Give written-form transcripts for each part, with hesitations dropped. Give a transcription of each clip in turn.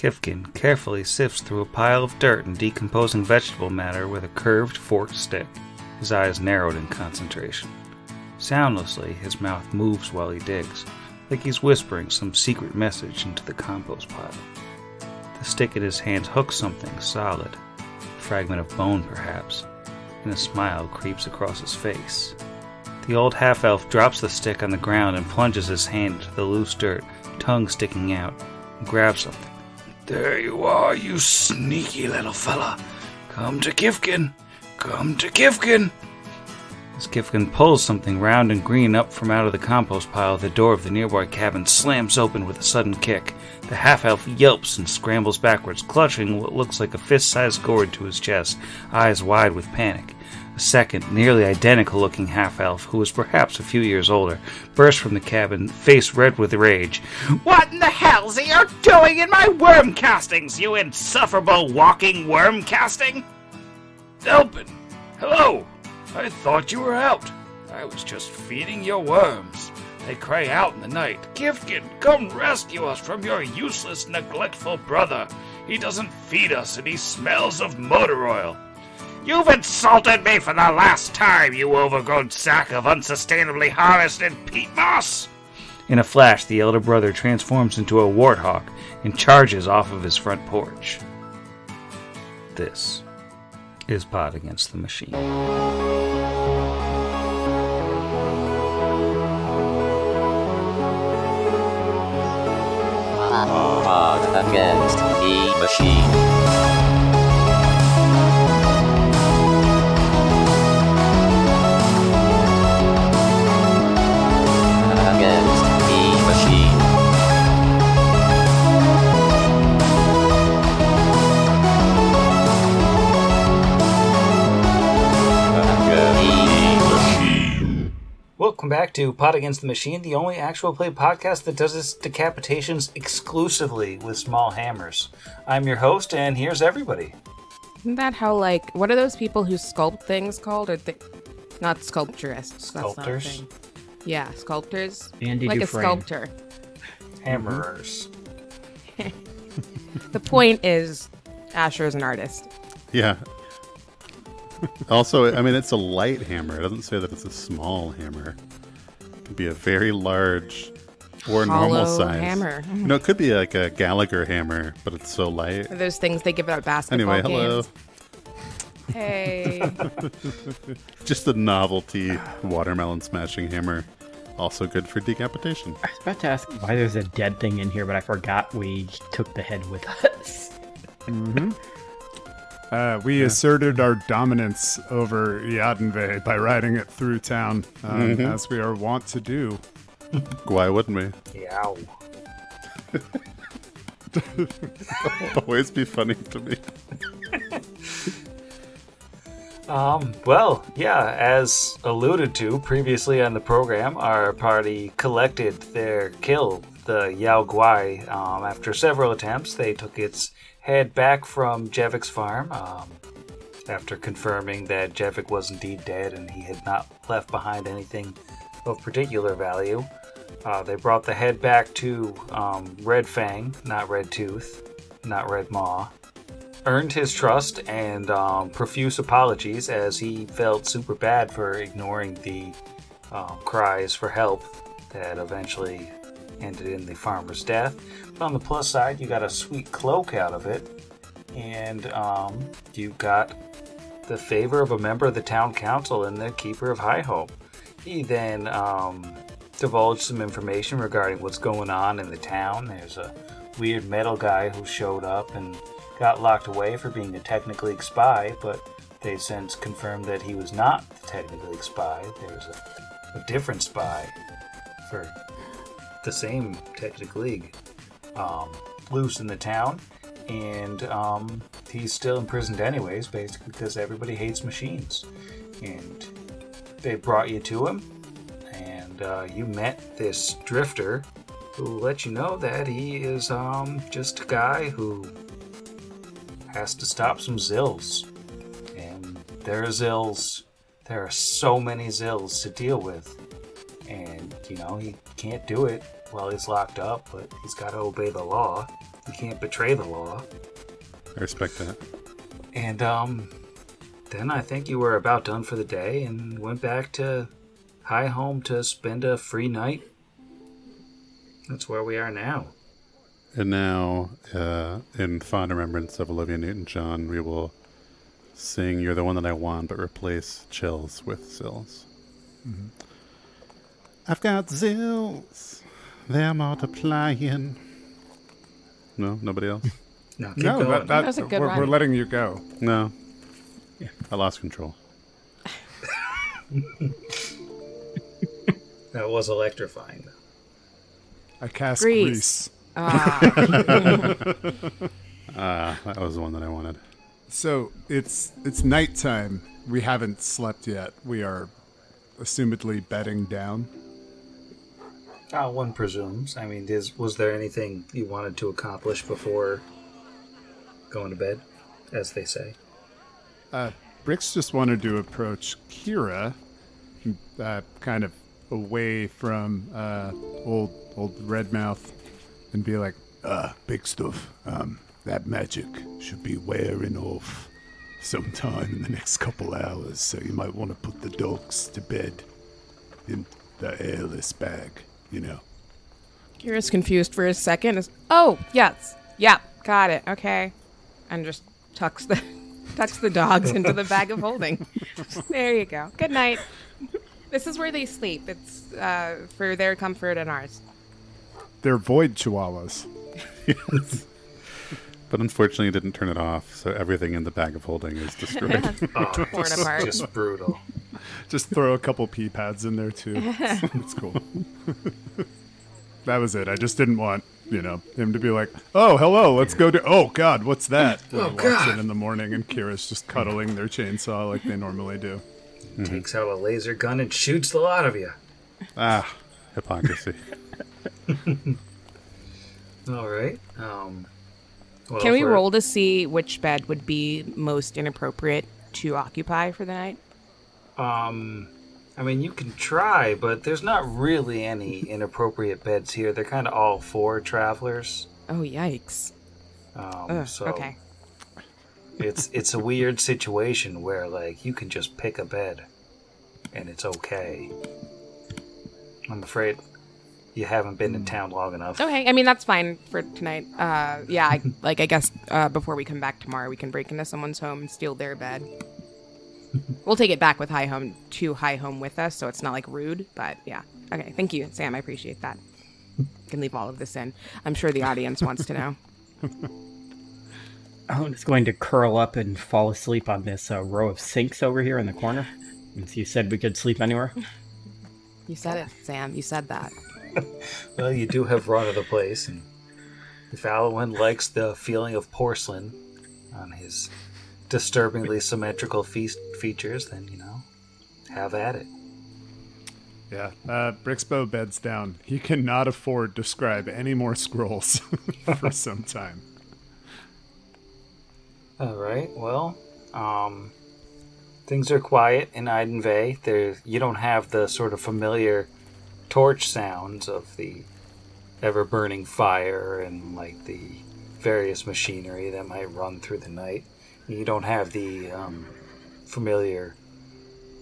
Kifkin carefully sifts through a pile of dirt and decomposing vegetable matter with a curved forked stick, his eyes narrowed in concentration. Soundlessly, his mouth moves while he digs, like he's whispering some secret message into the compost pile. The stick in his hand hooks something solid, a fragment of bone perhaps, and a smile creeps across his face. The old half-elf drops the stick on the ground and plunges his hand into the loose dirt, tongue sticking out, and grabs something. "There you are, you sneaky little fella. Come to Kifkin! Come to Kifkin!" As Kifkin pulls something round and green up from out of the compost pile, the door of the nearby cabin slams open with a sudden kick. The half-elf yelps and scrambles backwards, clutching what looks like a fist-sized gourd to his chest, eyes wide with panic. A second, nearly identical-looking half-elf, who was perhaps a few years older, burst from the cabin, face red with rage. "What in the hell's you doing in my worm castings, you insufferable walking worm casting?" "Elpin! Hello! I thought you were out. I was just feeding your worms. They cry out in the night. Kifkin, come rescue us from your useless, neglectful brother. He doesn't feed us and he smells of motor oil." "You've insulted me for the last time, you overgrown sack of unsustainably harvested peat moss!" In a flash, the elder brother transforms into a warthog and charges off of his front porch. This is Pod Against the Machine. Pod Against the Machine. Welcome back to Pod Against the Machine, the only actual play podcast that does its decapitations exclusively with small hammers. I'm your host, and here's everybody. Isn't that how, what are those people who sculpt things called? Or not sculpturists. Sculptors? That's not a thing. Yeah, sculptors. Andy like Dufresne. A sculptor. Hammerers. The point is, Asher is an artist. Yeah. Also, I mean, it's a light hammer. It doesn't say that it's a small hammer. It could be a very large or normal Hollow size hammer. No, it could be like a Gallagher hammer, but it's so light. Are those things they give out at basketball Anyway, hello. games? Hey. Just a novelty watermelon smashing hammer. Also good for decapitation. I was about to ask why there's a dead thing in here, but I forgot we took the head with us. Mm-hmm. We asserted our dominance over Yadenve by riding it through town, as we are wont to do. Why wouldn't we? Yow. Always be funny to me. Well, yeah, as alluded to previously on the program, our party collected their kill, the Yao Guai. After several attempts, they took its head back from Jevik's farm, after confirming that Jevik was indeed dead and he had not left behind anything of particular value. They brought the head back to Red Fang, not Red Tooth, not Red Maw, earned his trust and profuse apologies as he felt super bad for ignoring the cries for help that eventually ended in the farmer's death. But on the plus side, you got a sweet cloak out of it, and you got the favor of a member of the town council and the keeper of High Hope. He then divulged some information regarding what's going on in the town. There's a weird metal guy who showed up and got locked away for being a Technic spy, but they've since confirmed that he was not the Technic spy. There's a different spy for the same Technic League loose in the town, and he's still imprisoned anyways, basically because everybody hates machines. And they brought you to him, and you met this drifter who let you know that he is just a guy who has to stop some Zills. And there are Zills. There are so many Zills to deal with. And, he can't do it while he's locked up, but he's got to obey the law. You can't betray the law. I respect that. And, then I think you were about done for the day and went back to High Home to spend a free night. That's where we are now. And now, in fond remembrance of Olivia Newton-John, we will sing You're the One That I Want, but replace chills with sills. Mm-hmm. I've got zills. They're multiplying. No? Nobody else? No, keep No, going. That was a good we're run. letting you go. No. I lost control. That was electrifying, though. I cast Grease. grease. That was the one that I wanted. So it's nighttime. We haven't slept yet. We are assumedly bedding down. One presumes. I mean, was there anything you wanted to accomplish before going to bed, as they say? Brix just wanted to approach Kira, kind of away from old Redmouth, and be like, Big stuff. That magic should be wearing off sometime in the next couple hours, so you might want to put the dogs to bed in the airless bag, you know. Kira's confused for a second. Oh, yes. Yeah, got it. Okay. And just tucks the dogs into the bag of holding. There you go. Good night. This is where they sleep. It's for their comfort and ours. they're void chihuahuas. Yes. But unfortunately, it didn't turn it off, so everything in the bag of holding is destroyed. Torn apart. Just brutal. Just throw a couple pee pads in there, too. It's cool. That was it. I just didn't want, him to be like, oh, hello, let's go to... Oh, God, what's that? When he walks in the morning and Kira's just cuddling their chainsaw like they normally do. Takes out a laser gun and shoots the lot of you. Ah, hypocrisy. All right. Well, Can we roll to see which bed would be most inappropriate to occupy for the night? I mean, you can try, but there's not really any inappropriate beds here. They're kind of all for travelers. Oh, yikes. So Okay. it's a weird situation where, like, you can just pick a bed, and it's okay. I'm afraid you haven't been in town long enough. Okay, I mean, that's fine for tonight. I guess before we come back tomorrow, we can break into someone's home and steal their bed. We'll take it back with High Home with us, so it's not, like, rude, but yeah. Okay, thank you, Sam. I appreciate that. You can leave all of this in. I'm sure the audience wants to know. I'm just going to curl up and fall asleep on this row of sinks over here in the corner. Since you said we could sleep anywhere. You said it, Sam. You said that. Well, you do have run of the place, and if Alwyn likes the feeling of porcelain on his disturbingly symmetrical features, then, have at it. Yeah, Brixbo beds down. He cannot afford to scribe any more scrolls for some time. All right, well, things are quiet in Idenvey. You don't have the sort of familiar torch sounds of the ever-burning fire and, like, the various machinery that might run through the night. You don't have the familiar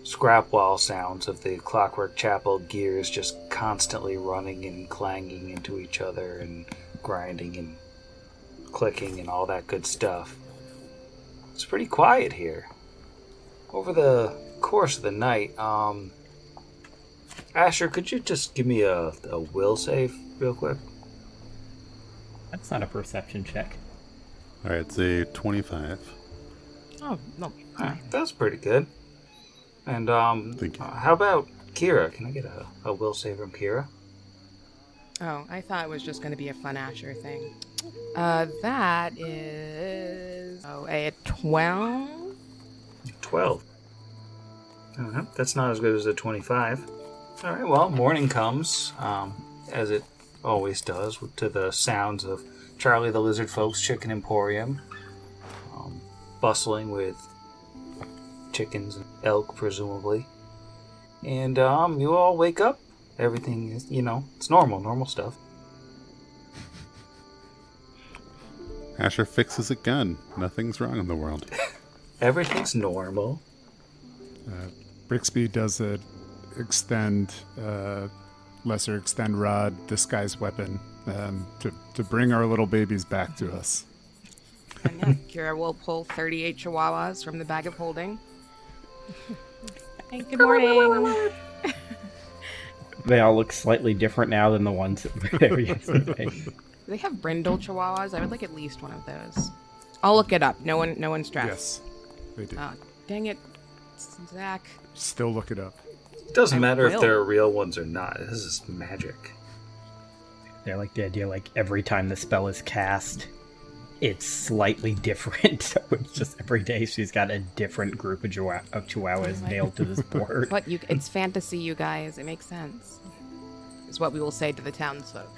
scrap wall sounds of the Clockwork Chapel gears just constantly running and clanging into each other and grinding and clicking and all that good stuff. It's pretty quiet here. Over the course of the night, Asher, could you just give me a will save real quick? That's not a perception check. All right, it's a 25. Oh, no. That's pretty good. And Thank you. how about Kira? Can I get a will save from Kira? Oh, I thought it was just going to be a fun Asher thing. That is a 12. 12. That's not as good as a 25. All right, well, morning comes, as it always does, to the sounds of Charlie the Lizard Folk's Chicken Emporium, bustling with chickens and elk, presumably. And you all wake up. Everything is, it's normal stuff. Asher fixes a gun. Nothing's wrong in the world. Everything's normal. Brixby does a lesser extend rod disguise weapon to bring our little babies back to us. And yeah, Kira will pull 38 chihuahuas from the bag of holding. Hey, good morning. They all look slightly different now than the ones that were there yesterday. Do they have brindle chihuahuas? I would like at least one of those. I'll look it up. No one stressed. Yes, they do. Dang it, Zach. Still look it up. It doesn't matter will. if they're real ones or not. This is magic. They're like the idea, like every time the spell is cast, it's slightly different. So it's just every day she's got a different group of chihuahuas nailed to this board. But it's fantasy, you guys. It makes sense. Is what we will say to the townsfolk.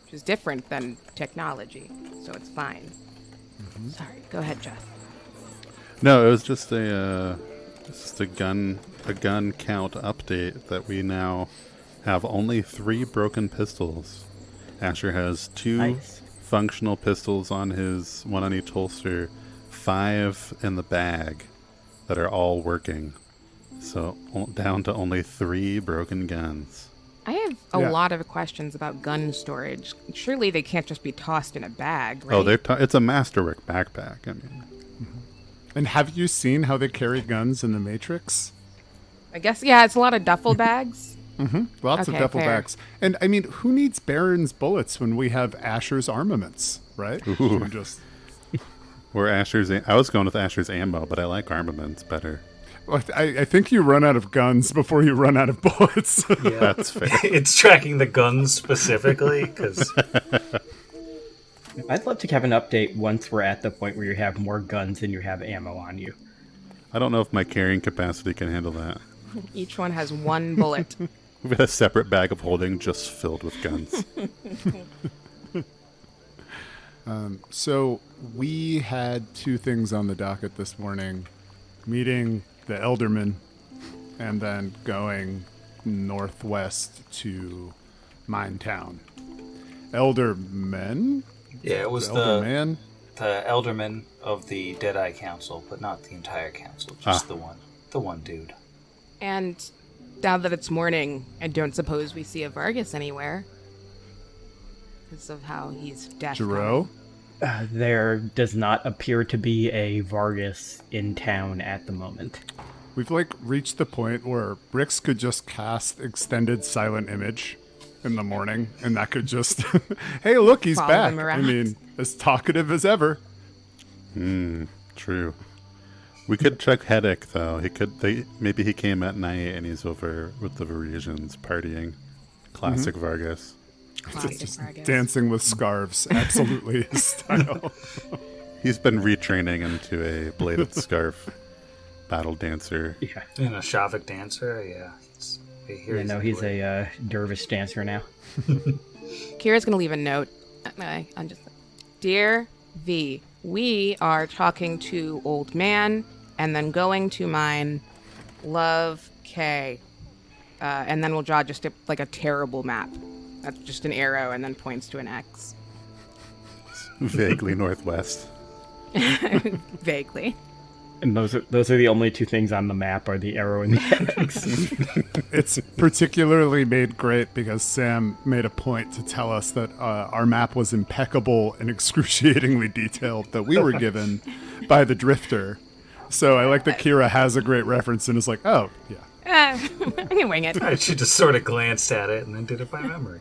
Which is different than technology, so it's fine. Mm-hmm. Sorry, go ahead, Jeff. No, it was just a gun count update that we now have only 3 broken pistols. Asher has 2 Nice. functional pistols on one on each holster, 5 in the bag that are all working. So down to only 3 broken guns. I have a lot of questions about gun storage. Surely they can't just be tossed in a bag, right? Oh, it's a masterwork backpack. I mean, And have you seen how they carry guns in the Matrix? I guess, yeah, it's a lot of duffel bags. Lots of Okay, duffel fair. bags. And I mean, who needs Baron's bullets when we have Asher's armaments, right? Ooh. You just, I was going with Asher's ammo, but I like armaments better. well, I think you run out of guns before you run out of bullets. Yeah. That's fair. It's tracking the guns specifically, because I'd love to have an update once we're at the point where you have more guns than you have ammo on you. I don't know if my carrying capacity can handle that. Each one has 1 bullet. We've got a separate bag of holding just filled with guns. So we had 2 things on the docket this morning. Meeting the Elderman and then going northwest to Minetown. Eldermen? yeah, it was Elderman? the alderman of the Deadeye Council, but not the entire council, just the one dude. And now that it's morning, I don't suppose we see a Vargas anywhere. Because of how he's deaf. Giro? There does not appear to be a Vargas in town at the moment. We've reached the point where Brix could just cast extended silent image in the morning, and that could just, hey, look, he's Follow back. him I around. mean, as talkative as ever. True. We could check Hedek, though. Maybe he came at night and he's over with the Varisians partying. Classic Vargas. Classic Vargas. Dancing with scarves, absolutely his style. He's been retraining into a bladed scarf battle dancer. Yeah. And a Shavik dancer, yeah. He's a dervish dancer now. Kira's going to leave a note. I'm just, Dear V, we are talking to old man and then going to mine. Love K. And then we'll draw just a terrible map. That's just an arrow and then points to an X. Vaguely northwest. Vaguely. And those are the only 2 things on the map are the arrow and the X. It's particularly made great because Sam made a point to tell us that our map was impeccable and excruciatingly detailed that we were given by the Drifter. So I like that Kira has a great reference and is like, oh, yeah. I can wing it. She just sort of glanced at it and then did it by memory.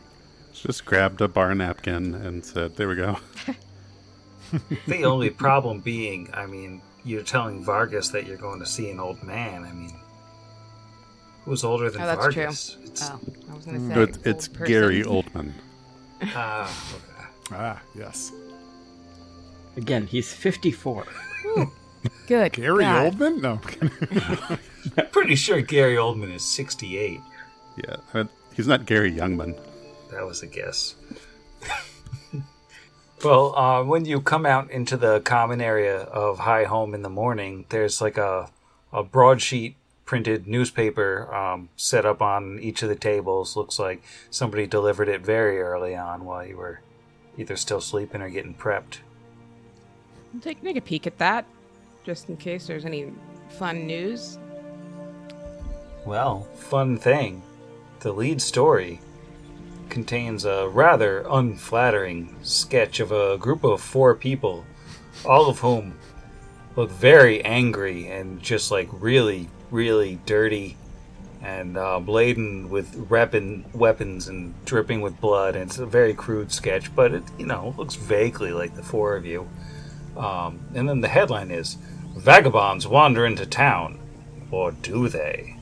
Just grabbed a bar napkin and said, there we go. The only problem being, I mean, you're telling Vargas that you're going to see an old man. I mean, who's older than That's Vargas? true. It's, I was going to No, say. it's old person. Gary Oldman. okay. Ah, yes. Again, he's 54. Good. Gary God. Oldman? No. I'm pretty sure Gary Oldman is 68. Yeah, he's not Gary Youngman. That was a guess. Well, when you come out into the common area of High Home in the morning, there's a broadsheet printed newspaper set up on each of the tables. Looks like somebody delivered it very early on while you were either still sleeping or getting prepped. Take a peek at that, just in case there's any fun news. Well, fun thing. The lead story contains a rather unflattering sketch of a group of 4 people, all of whom look very angry and just like really, really dirty and laden with weapons and dripping with blood. And it's a very crude sketch, but it, looks vaguely like the 4 of you. And then the headline is, "Vagabonds wander into town. Or do they?"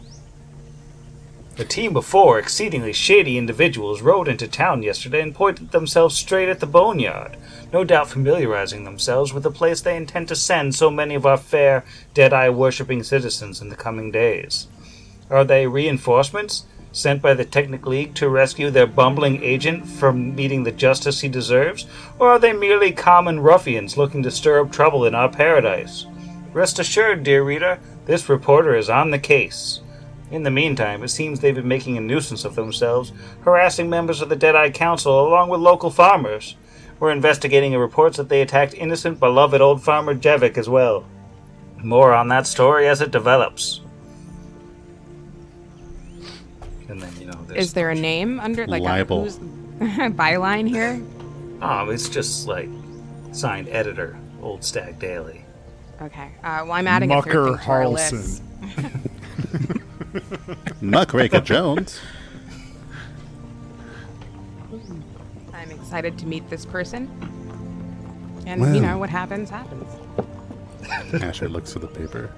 A team of 4 exceedingly shady individuals rode into town yesterday and pointed themselves straight at the boneyard, no doubt familiarizing themselves with the place they intend to send so many of our fair, Deadeye-worshipping citizens in the coming days. Are they reinforcements, sent by the Technic League to rescue their bumbling agent from meeting the justice he deserves, or are they merely common ruffians looking to stir up trouble in our paradise? Rest assured, dear reader, this reporter is on the case. In the meantime, it seems they've been making a nuisance of themselves, harassing members of the Deadeye Council along with local farmers. We're investigating reports that they attacked innocent, beloved old farmer Jevik as well. More on that story as it develops. And then, there's... Is there a name under, like, libel. who's byline here? It's just, like, signed editor, Old Stag Daily. Okay. Well, I'm adding Mucker a third thing to our list. Harlson. Muckraker Jones. I'm excited to meet this person. And, Well. what happens, happens. Asher looks for the paper.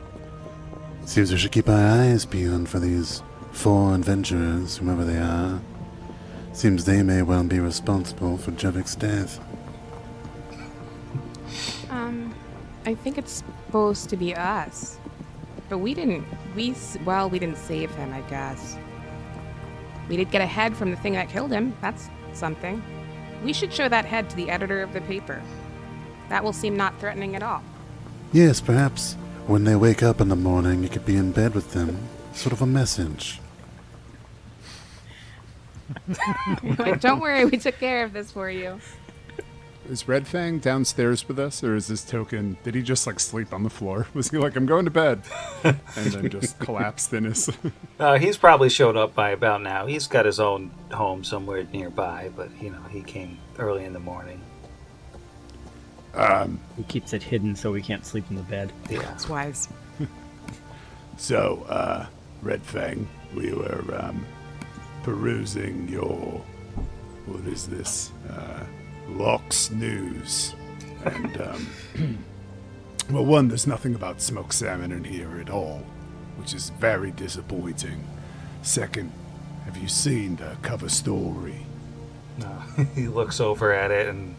Seems we should keep our eyes peeled for these 4 adventurers, whoever they are. Seems they may well be responsible for Jevik's death. I think it's supposed to be us. But we didn't save him, I guess. We did get a head from the thing that killed him. That's something. We should show that head to the editor of the paper. That will seem not threatening at all. Yes, perhaps when they wake up in the morning, you could be in bed with them. Sort of a message. Like, don't worry, we took care of this for you. Is Red Fang downstairs with us, or is this token... Did he just, like, sleep on the floor? Was he like, I'm going to bed? And then just collapsed in his... He's probably showed up by about now. He's got his own home somewhere nearby, but, he came early in the morning. He keeps it hidden so we can't sleep in the bed. Yeah. That's wise. So, Red Fang, we were perusing your... What is this? Locke's news. And, well, one, there's nothing about smoked salmon in here at all, which is very disappointing. Second, have you seen the cover story? He looks over at it and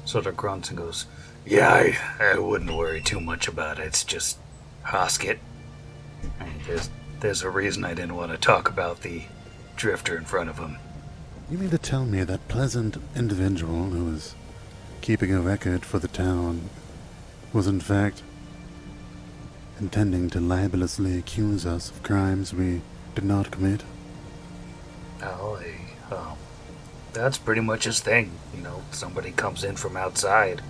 sort of grunts and goes, "Yeah, I wouldn't worry too much about it. It's just Hosket. There's a reason I didn't want to talk about the drifter in front of him." You mean to tell me that pleasant individual who was keeping a record for the town was in fact intending to libelously accuse us of crimes we did not commit? Oh, that's pretty much his thing. Somebody comes in from outside.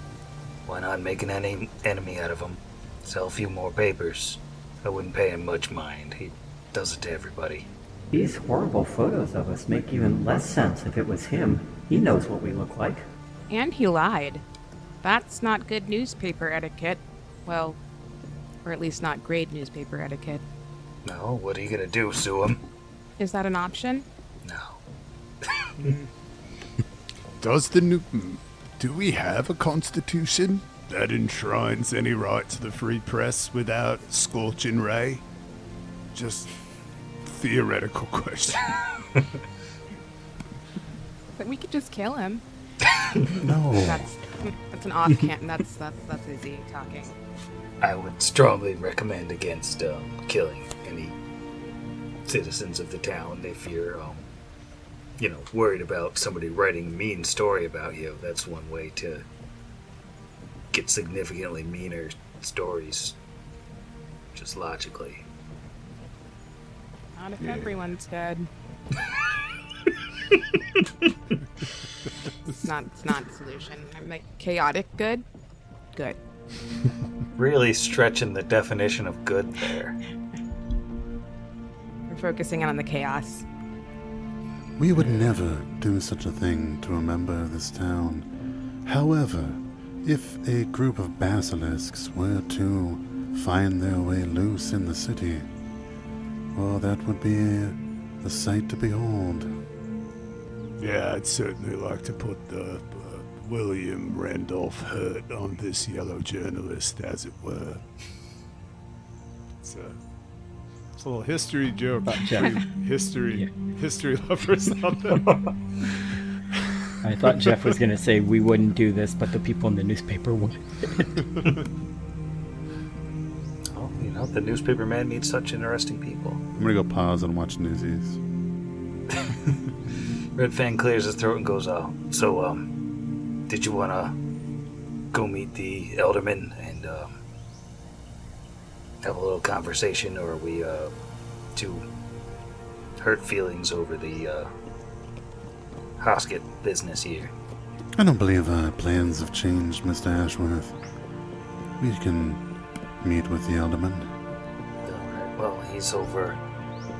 Why not make an enemy out of him? Sell a few more papers. I wouldn't pay him much mind. He does it to everybody. These horrible photos of us make even less sense if it was him. He knows what we look like. And he lied. That's not good newspaper etiquette. Well, or at least not great newspaper etiquette. No, what are you gonna do, sue him? Is that an option? No. Does do we have a constitution that enshrines any right to the free press without scorching ray? Just theoretical question. But we could just kill him. No. That's an off can. That's Izzy talking. I would strongly recommend against killing any citizens of the town if you're, worried about somebody writing a mean story about you. That's one way to get significantly meaner stories, just logically. Not if everyone's dead. not a solution. I'm like chaotic good. Good. Really stretching the definition of good there. I'm focusing on the chaos. We would never do such a thing to a member of this town. However, if a group of basilisks were to find their way loose in the city, well, that would be a sight to behold. Yeah, I'd certainly like to put the William Randolph hurt on this yellow journalist, as it were. It's a little history joke. Jeff. History lovers out there. I thought Jeff was going to say we wouldn't do this, but the people in the newspaper would. Oh, the newspaper man needs such interesting people. I'm gonna go pause and watch Newsies. Red Fang clears his throat and goes, so, did you want to go meet the Elderman and have a little conversation, or are we too hurt feelings over the Hoskett business here? I don't believe our plans have changed, Mr. Ashworth. We can meet with the Alderman. Alright, well, he's over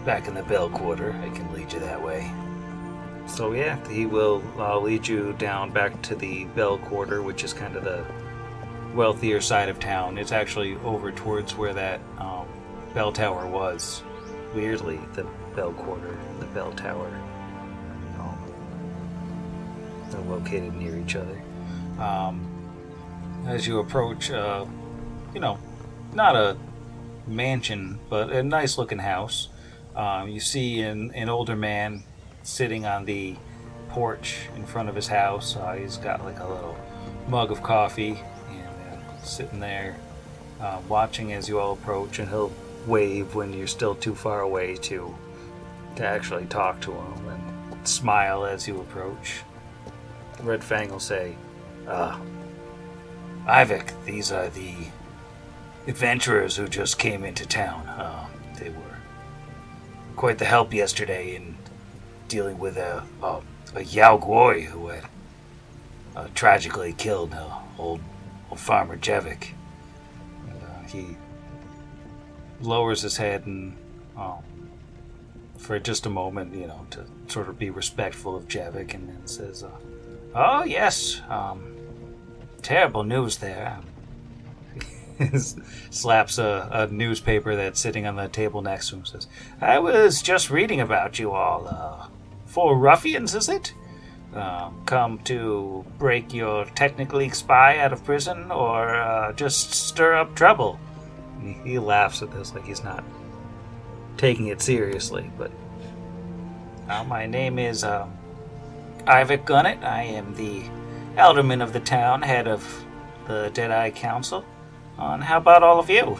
back in the Bell Quarter. I can lead you that way. So yeah, he will lead you down back to the Bell Quarter, which is kind of the wealthier side of town. It's actually over towards where that bell tower was. Weirdly, the Bell Quarter and the Bell Tower they're located near each other. As you approach, not a mansion, but a nice looking house. You see an older man sitting on the porch in front of his house. He's got like a little mug of coffee and sitting there watching as you all approach, and he'll wave when you're still too far away to actually talk to him, and smile as you approach. Red Fang will say, Ivik, these are the adventurers who just came into town. They were quite the help yesterday in dealing with a Yao Guoi who had tragically killed old farmer Jevik. And he lowers his head and for just a moment, to sort of be respectful of Jevik, and then says, oh yes, terrible news there. Slaps a newspaper that's sitting on the table next to him, says, I was just reading about you all. 4 ruffians, is it? Come to break your Technic-League spy out of prison, or just stir up trouble? He laughs at this like he's not taking it seriously, but... my name is Ivik Gunnet. I am the alderman of the town, head of the Deadeye Council. And how about all of you?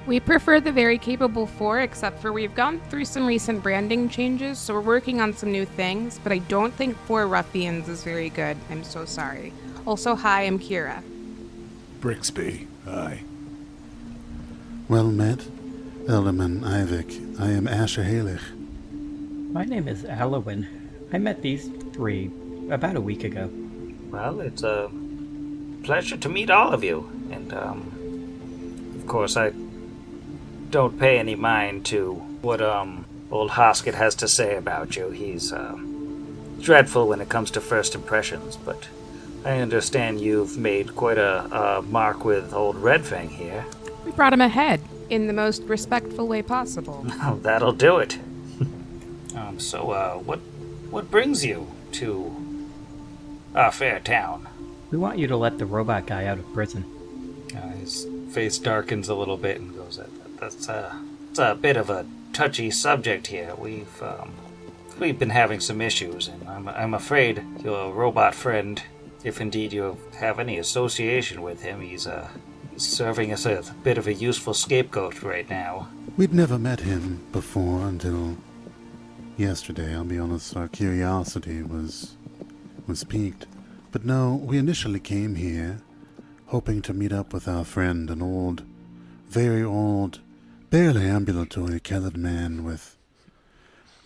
We prefer the very capable 4, except for we've gone through some recent branding changes, so we're working on some new things, but I don't think 4 ruffians is very good. I'm so sorry. Also, hi, I'm Kira. Brixby, aye. Well met, Alderman Ivik. I am Asher Halich. My name is Alwyn. I met these 3 about a week ago. Well, it's a pleasure to meet all of you, and of course I don't pay any mind to what old Hoskett has to say about you. He's dreadful when it comes to first impressions, but I understand you've made quite a mark with old Red Fang here. We brought him ahead in the most respectful way possible. Oh, that'll do it. So what brings you to our fair town? We want you to let the robot guy out of prison. His face darkens a little bit and goes, it's a bit of a touchy subject here. We've been having some issues, and I'm afraid your robot friend, if indeed you have any association with him, he's serving as a bit of a useful scapegoat right now. We'd never met him before until yesterday. I'll be honest, our curiosity was piqued. But no, we initially came here hoping to meet up with our friend, an old, very old, barely ambulatory colored man with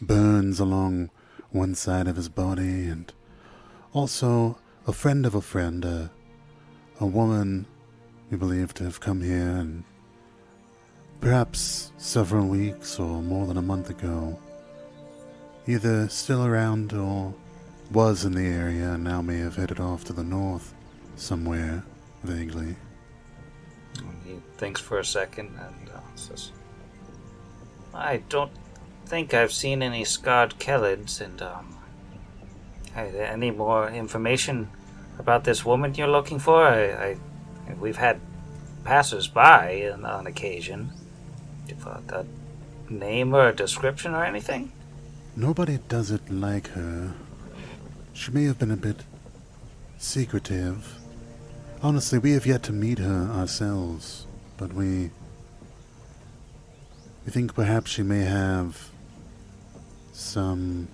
burns along one side of his body, and also a friend of a friend, a woman we believe to have come here and perhaps several weeks or more than a month ago. Either still around or was in the area and now may have headed off to the north somewhere, vaguely. He thinks for a second and says, I don't think I've seen any scarred Kellids, and any more information about this woman you're looking for? We've had passers-by on occasion. You've got a name or a description or anything? Nobody does it like her. She may have been a bit secretive. Honestly, we have yet to meet her ourselves, but we think perhaps she may have some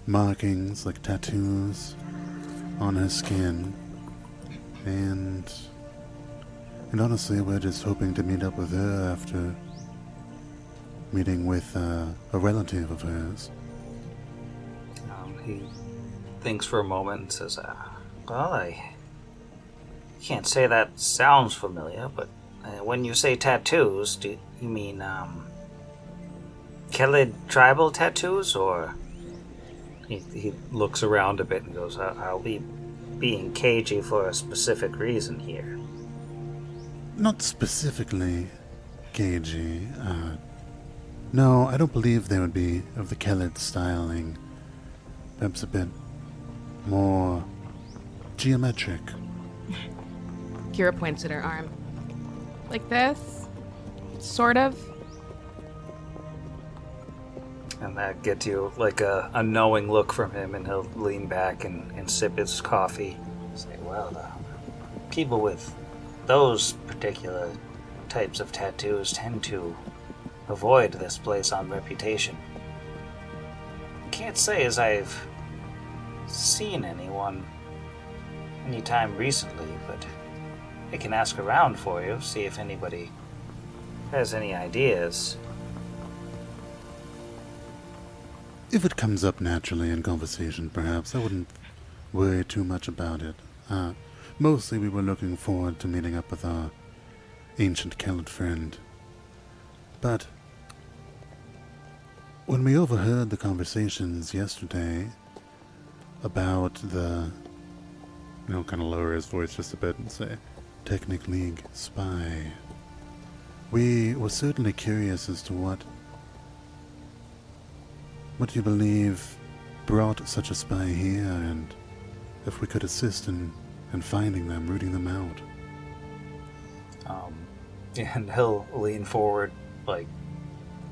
markings, like tattoos, on her skin, and honestly, we're just hoping to meet up with her after meeting with a relative of hers. He thinks for a moment and says, well, I can't say that sounds familiar, but when you say tattoos, do you mean Kellid tribal tattoos, or... He looks around a bit and goes, I'll be being cagey for a specific reason here. Not specifically cagey. No, I don't believe they would be of the Kellid styling. Perhaps a bit more geometric. Kira points at her arm. Like this? Sort of? And that gets you like a knowing look from him, and he'll lean back and sip his coffee. Say, well, people with those particular types of tattoos tend to avoid this place on reputation. Can't say as I've seen anyone anytime recently, but I can ask around for you, see if anybody has any ideas. If it comes up naturally in conversation, perhaps, I wouldn't worry too much about it. Mostly we were looking forward to meeting up with our ancient Kellid friend. But when we overheard the conversations yesterday about the, kind of lower his voice just a bit and say, Technic League spy, we were certainly curious as to what you believe brought such a spy here, and if we could assist in finding them, rooting them out. And he'll lean forward, like,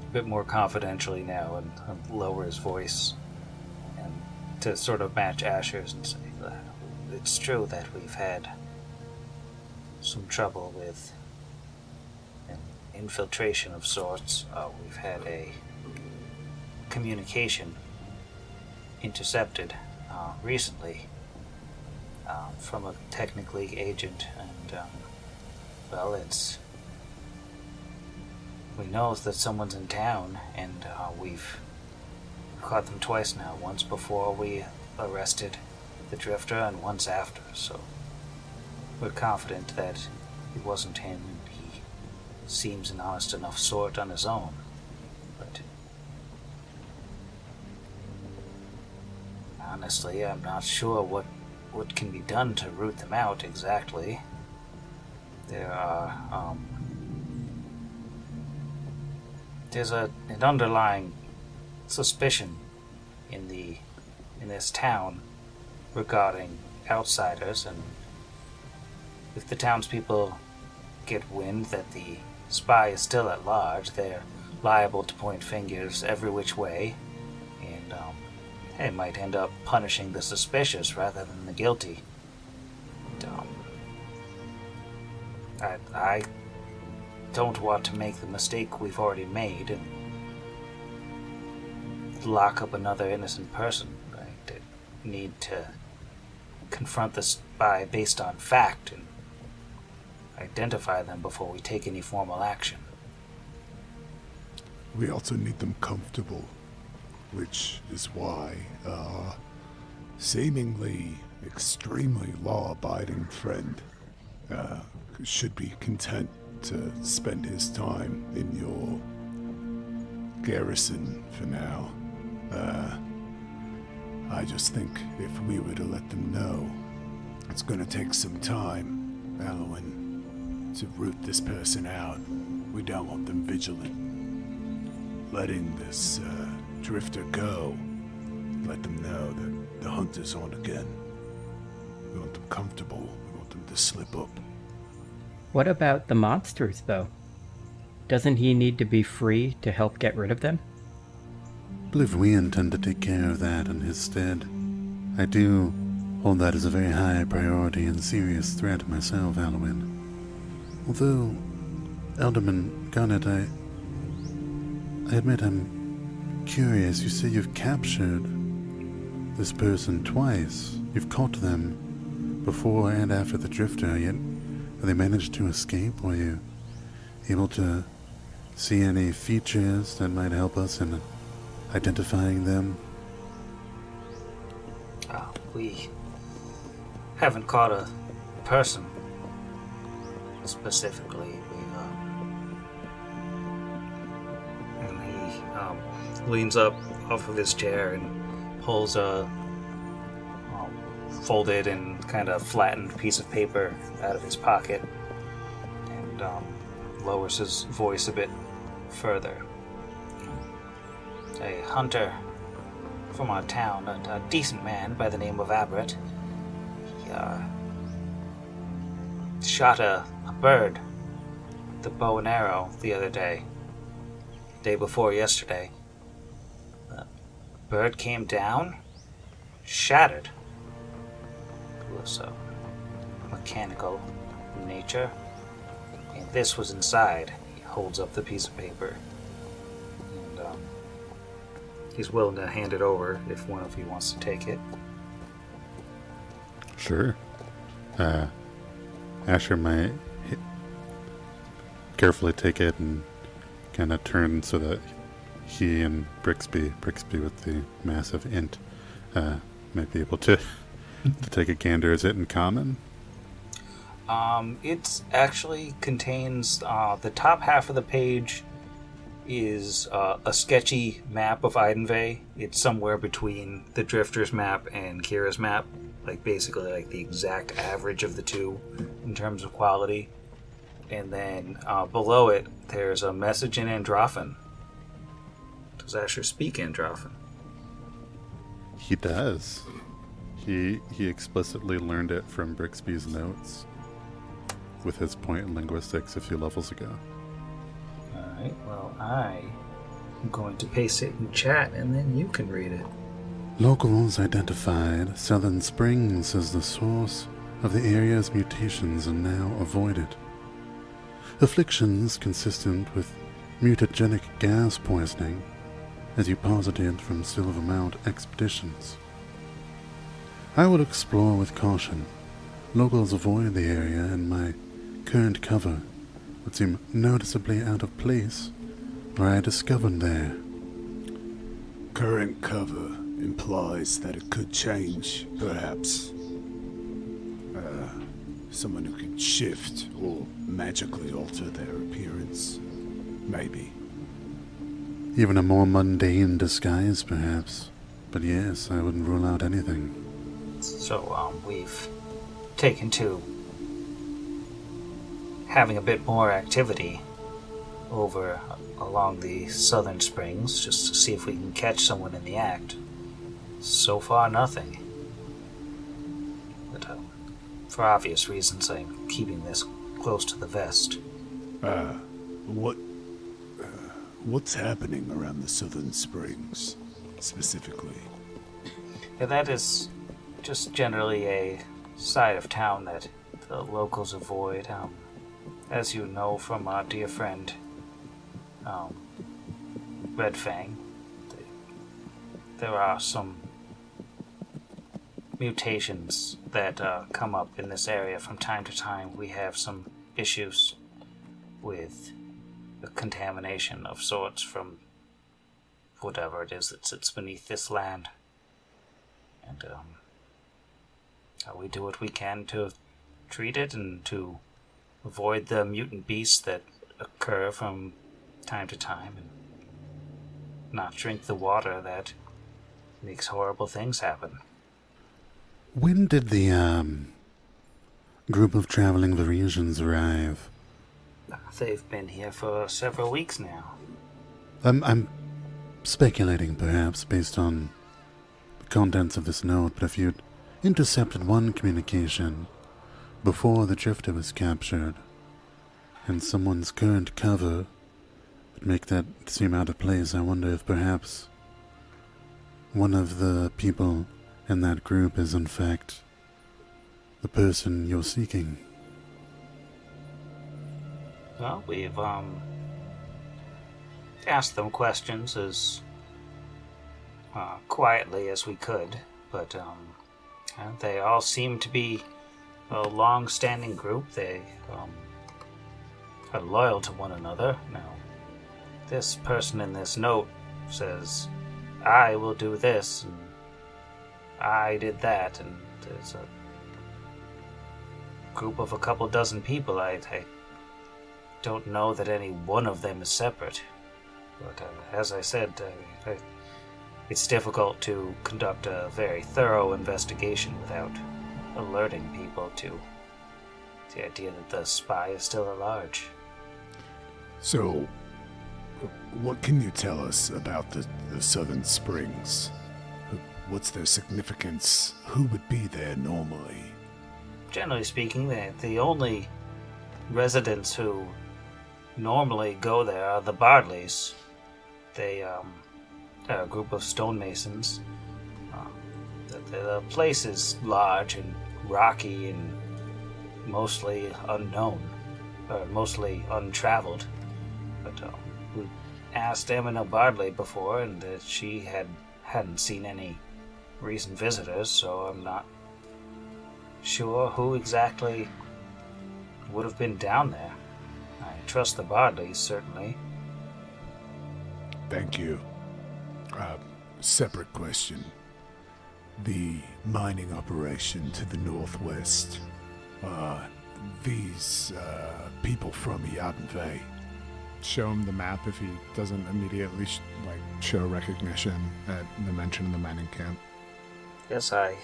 a bit more confidentially now, and lower his voice, and to sort of match Asher's and say, it's true that we've had some trouble with an infiltration of sorts. We've had a communication intercepted recently from a Technic League agent, and we know that someone's in town, and we've caught them twice now, once before we arrested the Drifter and once after, so we're confident that it wasn't him, and he seems an honest enough sort on his own. But honestly, I'm not sure what can be done to root them out exactly. There are, there's an underlying suspicion in this town regarding outsiders, and if the townspeople get wind that the spy is still at large, they're liable to point fingers every which way, and they might end up punishing the suspicious rather than the guilty. And, I don't want to make the mistake we've already made and lock up another innocent person. I need to confront the spy based on fact and identify them before we take any formal action. We also need them comfortable, which is why seemingly extremely law-abiding friend should be content to spend his time in your garrison for now. I just think if we were to let them know, it's going to take some time, Alwyn, to root this person out. We don't want them vigilant. Letting this drifter go, let them know that the hunt is on again. We want them comfortable. We want them to slip up. What about the monsters, though? Doesn't he need to be free to help get rid of them? I believe we intend to take care of that in his stead. I do hold that as a very high priority and serious threat myself, Alwyn. Although, Alderman Garnet, I admit I'm curious. You say you've captured this person twice. You've caught them before and after the drifter, yet have they managed to escape? Were you able to see any features that might help us in identifying them? We haven't caught a person specifically. And he leans up off of his chair and pulls a folded and kind of flattened piece of paper out of his pocket and lowers his voice a bit further. A hunter from our town, a decent man by the name of Aberrett. He shot a bird with the bow and arrow the other day. Day before yesterday. The bird came down, shattered. It was mechanical in nature. And this was inside. He holds up the piece of paper. And he's willing to hand it over if one of you wants to take it. Sure. Asher might carefully take it and kind of turn so that he and Brixby with the massive int, might be able to take a gander. Is it in common? It actually contains the top half of the page is a sketchy map of Idenvay. It's somewhere between the Drifter's map and Kira's map, like basically like the exact average of the two in terms of quality. And then below it, there's a message in Androphan. Does Asher speak Androphan? He does. He explicitly learned it from Brixby's notes with his point in linguistics a few levels ago. Alright, well, I'm going to paste it in chat and then you can read it. Locals identified Southern Springs as the source of the area's mutations and now avoided. Afflictions consistent with mutagenic gas poisoning, as you posited from Silvermount expeditions. I would explore with caution. Locals avoid the area, and my current cover would seem noticeably out of place where I discovered there. Current cover implies that it could change, perhaps. Someone who could shift or magically alter their appearance. Maybe. Even a more mundane disguise, perhaps. But yes, I wouldn't rule out anything. So, we've taken to having a bit more activity over along the Southern Springs, just to see if we can catch someone in the act. So far, nothing. But, for obvious reasons, I'm keeping this close to the vest. What's happening around the Southern Springs, specifically? Yeah, that is just generally a side of town that the locals avoid. As you know from our dear friend, Red Fang, there are some mutations that come up in this area from time to time. We have some issues with the contamination of sorts from whatever it is that sits beneath this land. And we do what we can to treat it and to avoid the mutant beasts that occur from time to time, and not drink the water that makes horrible things happen. When did the group of traveling Varisians arrive? They've been here for several weeks now. I'm speculating, perhaps, based on the contents of this note, but if you'd intercepted one communication before the drifter was captured, and someone's current cover would make that seem out of place, I wonder if perhaps one of the people in that group is in fact the person you're seeking. Well, we've asked them questions as quietly as we could, but they all seem to be a long-standing group. They are loyal to one another. Now, this person in this note says, I will do this, and I did that, and there's a group of a couple dozen people. I don't know that any one of them is separate. But as I said, it's difficult to conduct a very thorough investigation without alerting people to the idea that the spy is still at large. So, what can you tell us about the Southern Springs? What's their significance? Who would be there normally? Generally speaking, the only residents who normally go there are the Bardleys. They are a group of stonemasons. The place is large and rocky and mostly unknown, or mostly untraveled. But we asked Emma Bardley before, and she hadn't seen any recent visitors, so I'm not sure who exactly would have been down there. I trust the Bardleys, certainly. Thank you. Separate question. The mining operation to the northwest. These people from Yadenvey. Show him the map if he doesn't immediately show recognition at the mention of the mining camp. Yes, I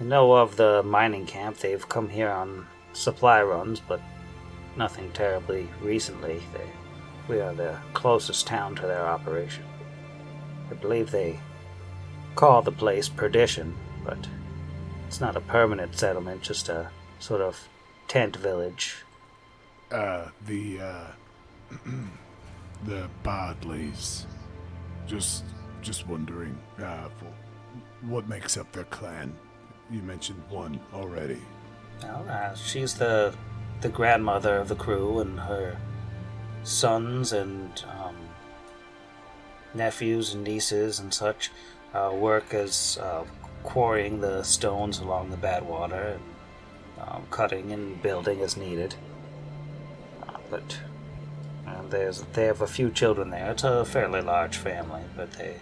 know of the mining camp. They've come here on supply runs, but nothing terribly recently. We are the closest town to their operation. I believe they call the place Perdition, but it's not a permanent settlement, just a sort of tent village. The Bardleys. Just wondering, what makes up their clan? You mentioned one already. Well, she's the grandmother of the crew, and her sons and nephews and nieces and such work as quarrying the stones along the Badwater and cutting and building as needed. But they have a few children there. It's a fairly large family, but they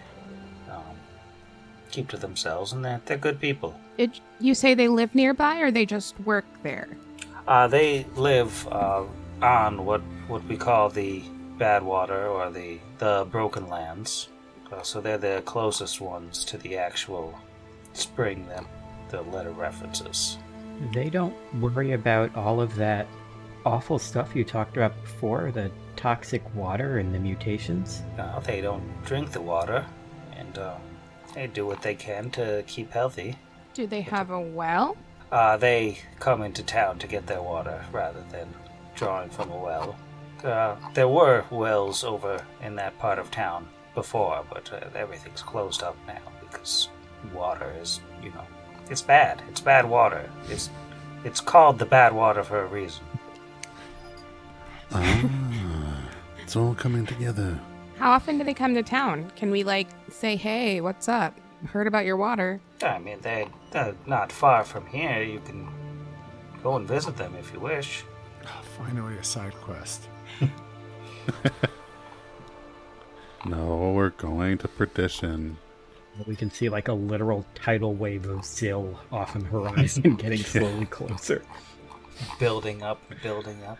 keep to themselves, and they're good people. Did you say they live nearby, or they just work there? They live on what we call the Badwater, or the Broken Lands. So they're the closest ones to the actual spring that the letter references. They don't worry about all of that awful stuff you talked about before, the toxic water and the mutations? No, they don't drink the water, and they do what they can to keep healthy. Do they have a well? They come into town to get their water rather than drawing from a well. There were wells over in that part of town before, but everything's closed up now because water is, it's bad. It's bad water. It's called the Badwater for a reason. It's all coming together. How often do they come to town? Can we, say, hey, what's up? Heard about your water. I mean, they're not far from here. You can go and visit them if you wish. Oh, finally a side quest. No, we're going to Perdition. We can see like a literal tidal wave of Zill off on the horizon getting slowly closer. Building up, building up.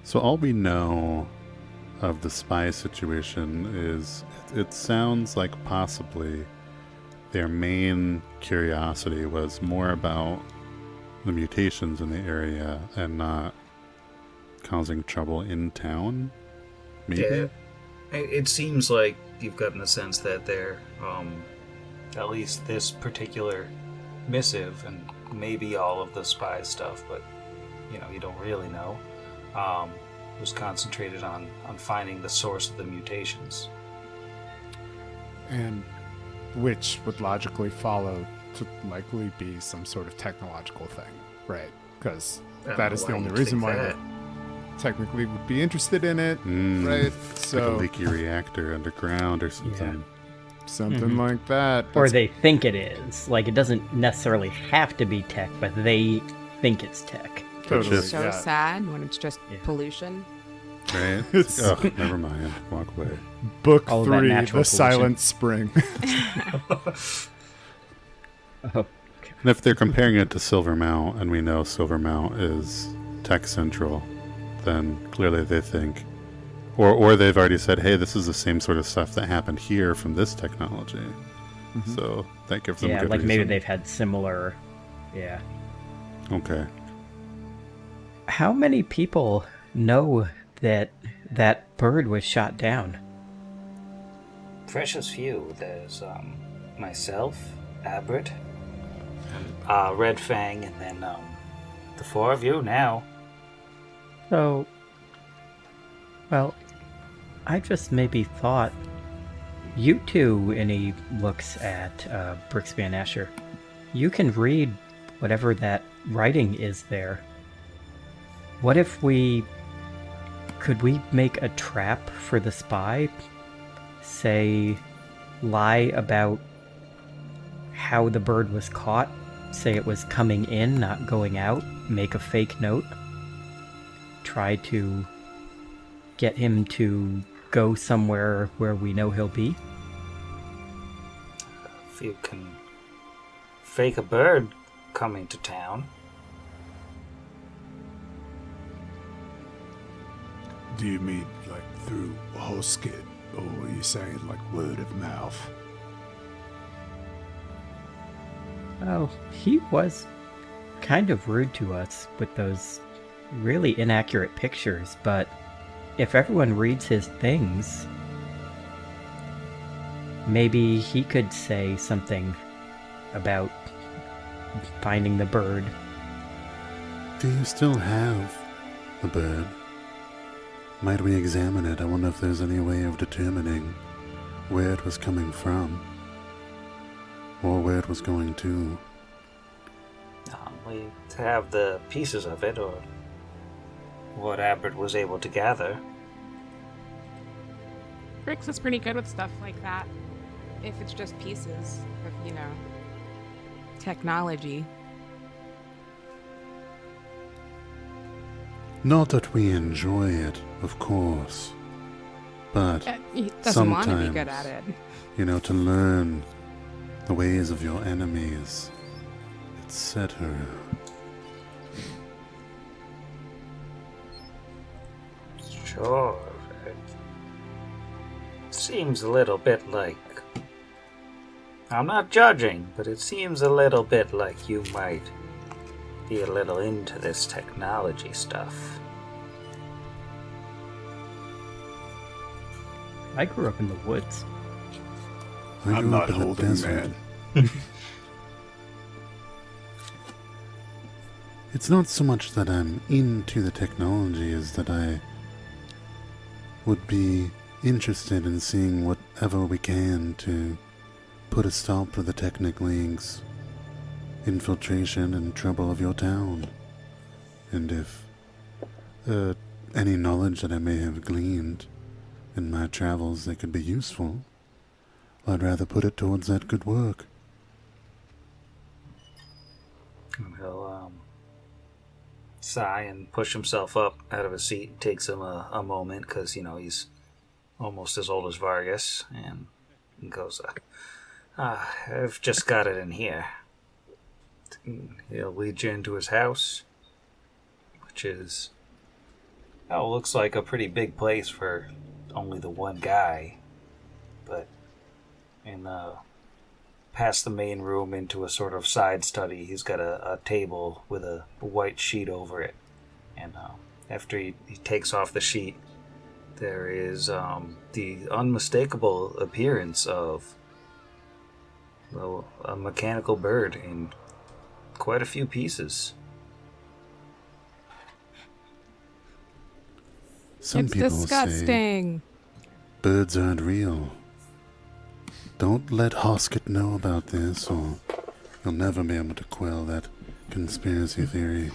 So all we know of the spy situation is it sounds like possibly their main curiosity was more about the mutations in the area and not causing trouble in town. Maybe? Yeah. It seems like you've gotten a sense that they're, at least this particular missive, and maybe all of the spy stuff, but, you don't really know, was concentrated on finding the source of the mutations. And which would logically follow to likely be some sort of technological thing, right? Because that is the only reason why they technically would be interested in it, right? So like a leaky reactor underground or something. Yeah. Something like that. Or they think it is. Like, it doesn't necessarily have to be tech, but they think it's tech. Totally. So sad when it's just pollution. Right? Never mind. Walk away. Book All 3, The pollution. Silent Spring. Oh. And if they're comparing it to Silvermount, and we know Silvermount is tech central, then clearly they think, or they've already said, hey, this is the same sort of stuff that happened here from this technology. Mm-hmm. So that gives them a good like reason. maybe they've had similar, Okay. How many people know that that bird was shot down? Precious few. There's myself, Abert, and Red Fang, and then the four of you now. So, well, I just maybe thought you two, and he looks at Brixby and Asher, you can read whatever that writing is there. What if could we make a trap for the spy? Say, lie about how the bird was caught, say it was coming in, not going out, make a fake note, try to get him to go somewhere where we know he'll be. If you can fake a bird coming to town. Do you mean like through Hosket, or are you saying like word of mouth? Oh, he was kind of rude to us with those really inaccurate pictures, but if everyone reads his things, maybe he could say something about finding the bird. Do you still have the bird? Might we examine it? I wonder if there's any way of determining where it was coming from, or where it was going to. We have the pieces of it, or what Abert was able to gather. Brix is pretty good with stuff like that. If it's just pieces of, technology. Not that we enjoy it, of course, but He doesn't want to be sometimes, good at it. to learn the ways of your enemies, etc. Sure. It seems a little bit like... I'm not judging, but it seems a little bit like you might be a little into this technology stuff. I grew up in the woods. I I'm grew up not in the holding, desert. man. It's not so much that I'm into the technology as that I would be interested in seeing whatever we can to put a stop to the Technic League's infiltration and trouble of your town. And if any knowledge that I may have gleaned in my travels that could be useful, I'd rather put it towards that good work. And he'll sigh and push himself up out of his seat. It takes him a moment because, he's almost as old as Vargas, and goes, I've just got it in here. He'll lead you into his house, which is, looks like a pretty big place for only the one guy. But past the main room into a sort of side study, he's got a table with a white sheet over it. And after he takes off the sheet, there is the unmistakable appearance of a mechanical bird in quite a few pieces. Some It's people disgusting. say birds aren't real. Don't let Hoskett know about this, or you'll never be able to quell that conspiracy theory.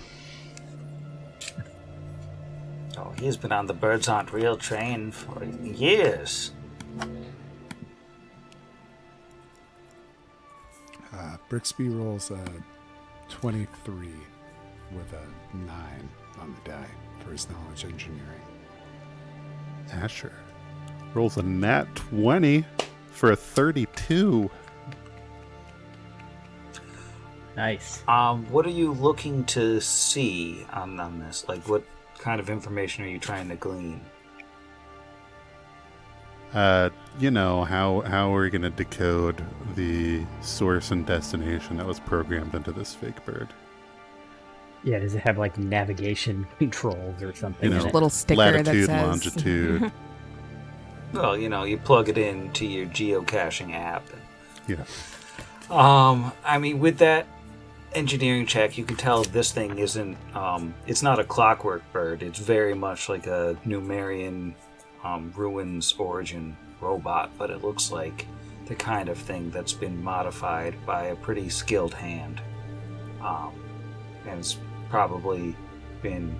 Oh, he's been on the birds aren't real train for years. Brixby rolls a 23 with a 9 on the die for his knowledge engineering. Asher rolls a nat 20 for a 32. Nice. What are you looking to see on this? Like, what kind of information are you trying to glean? How we're gonna decode the source and destination that was programmed into this fake bird. Yeah, does it have like navigation controls or something? You know, in it? Little sticker latitude, that says longitude. Well, you plug it into your geocaching app. Yeah. I mean, with that engineering check, you can tell this thing isn't, it's not a clockwork bird. It's very much like a Numerian ruins origin robot, but it looks like the kind of thing that's been modified by a pretty skilled hand. And it's probably been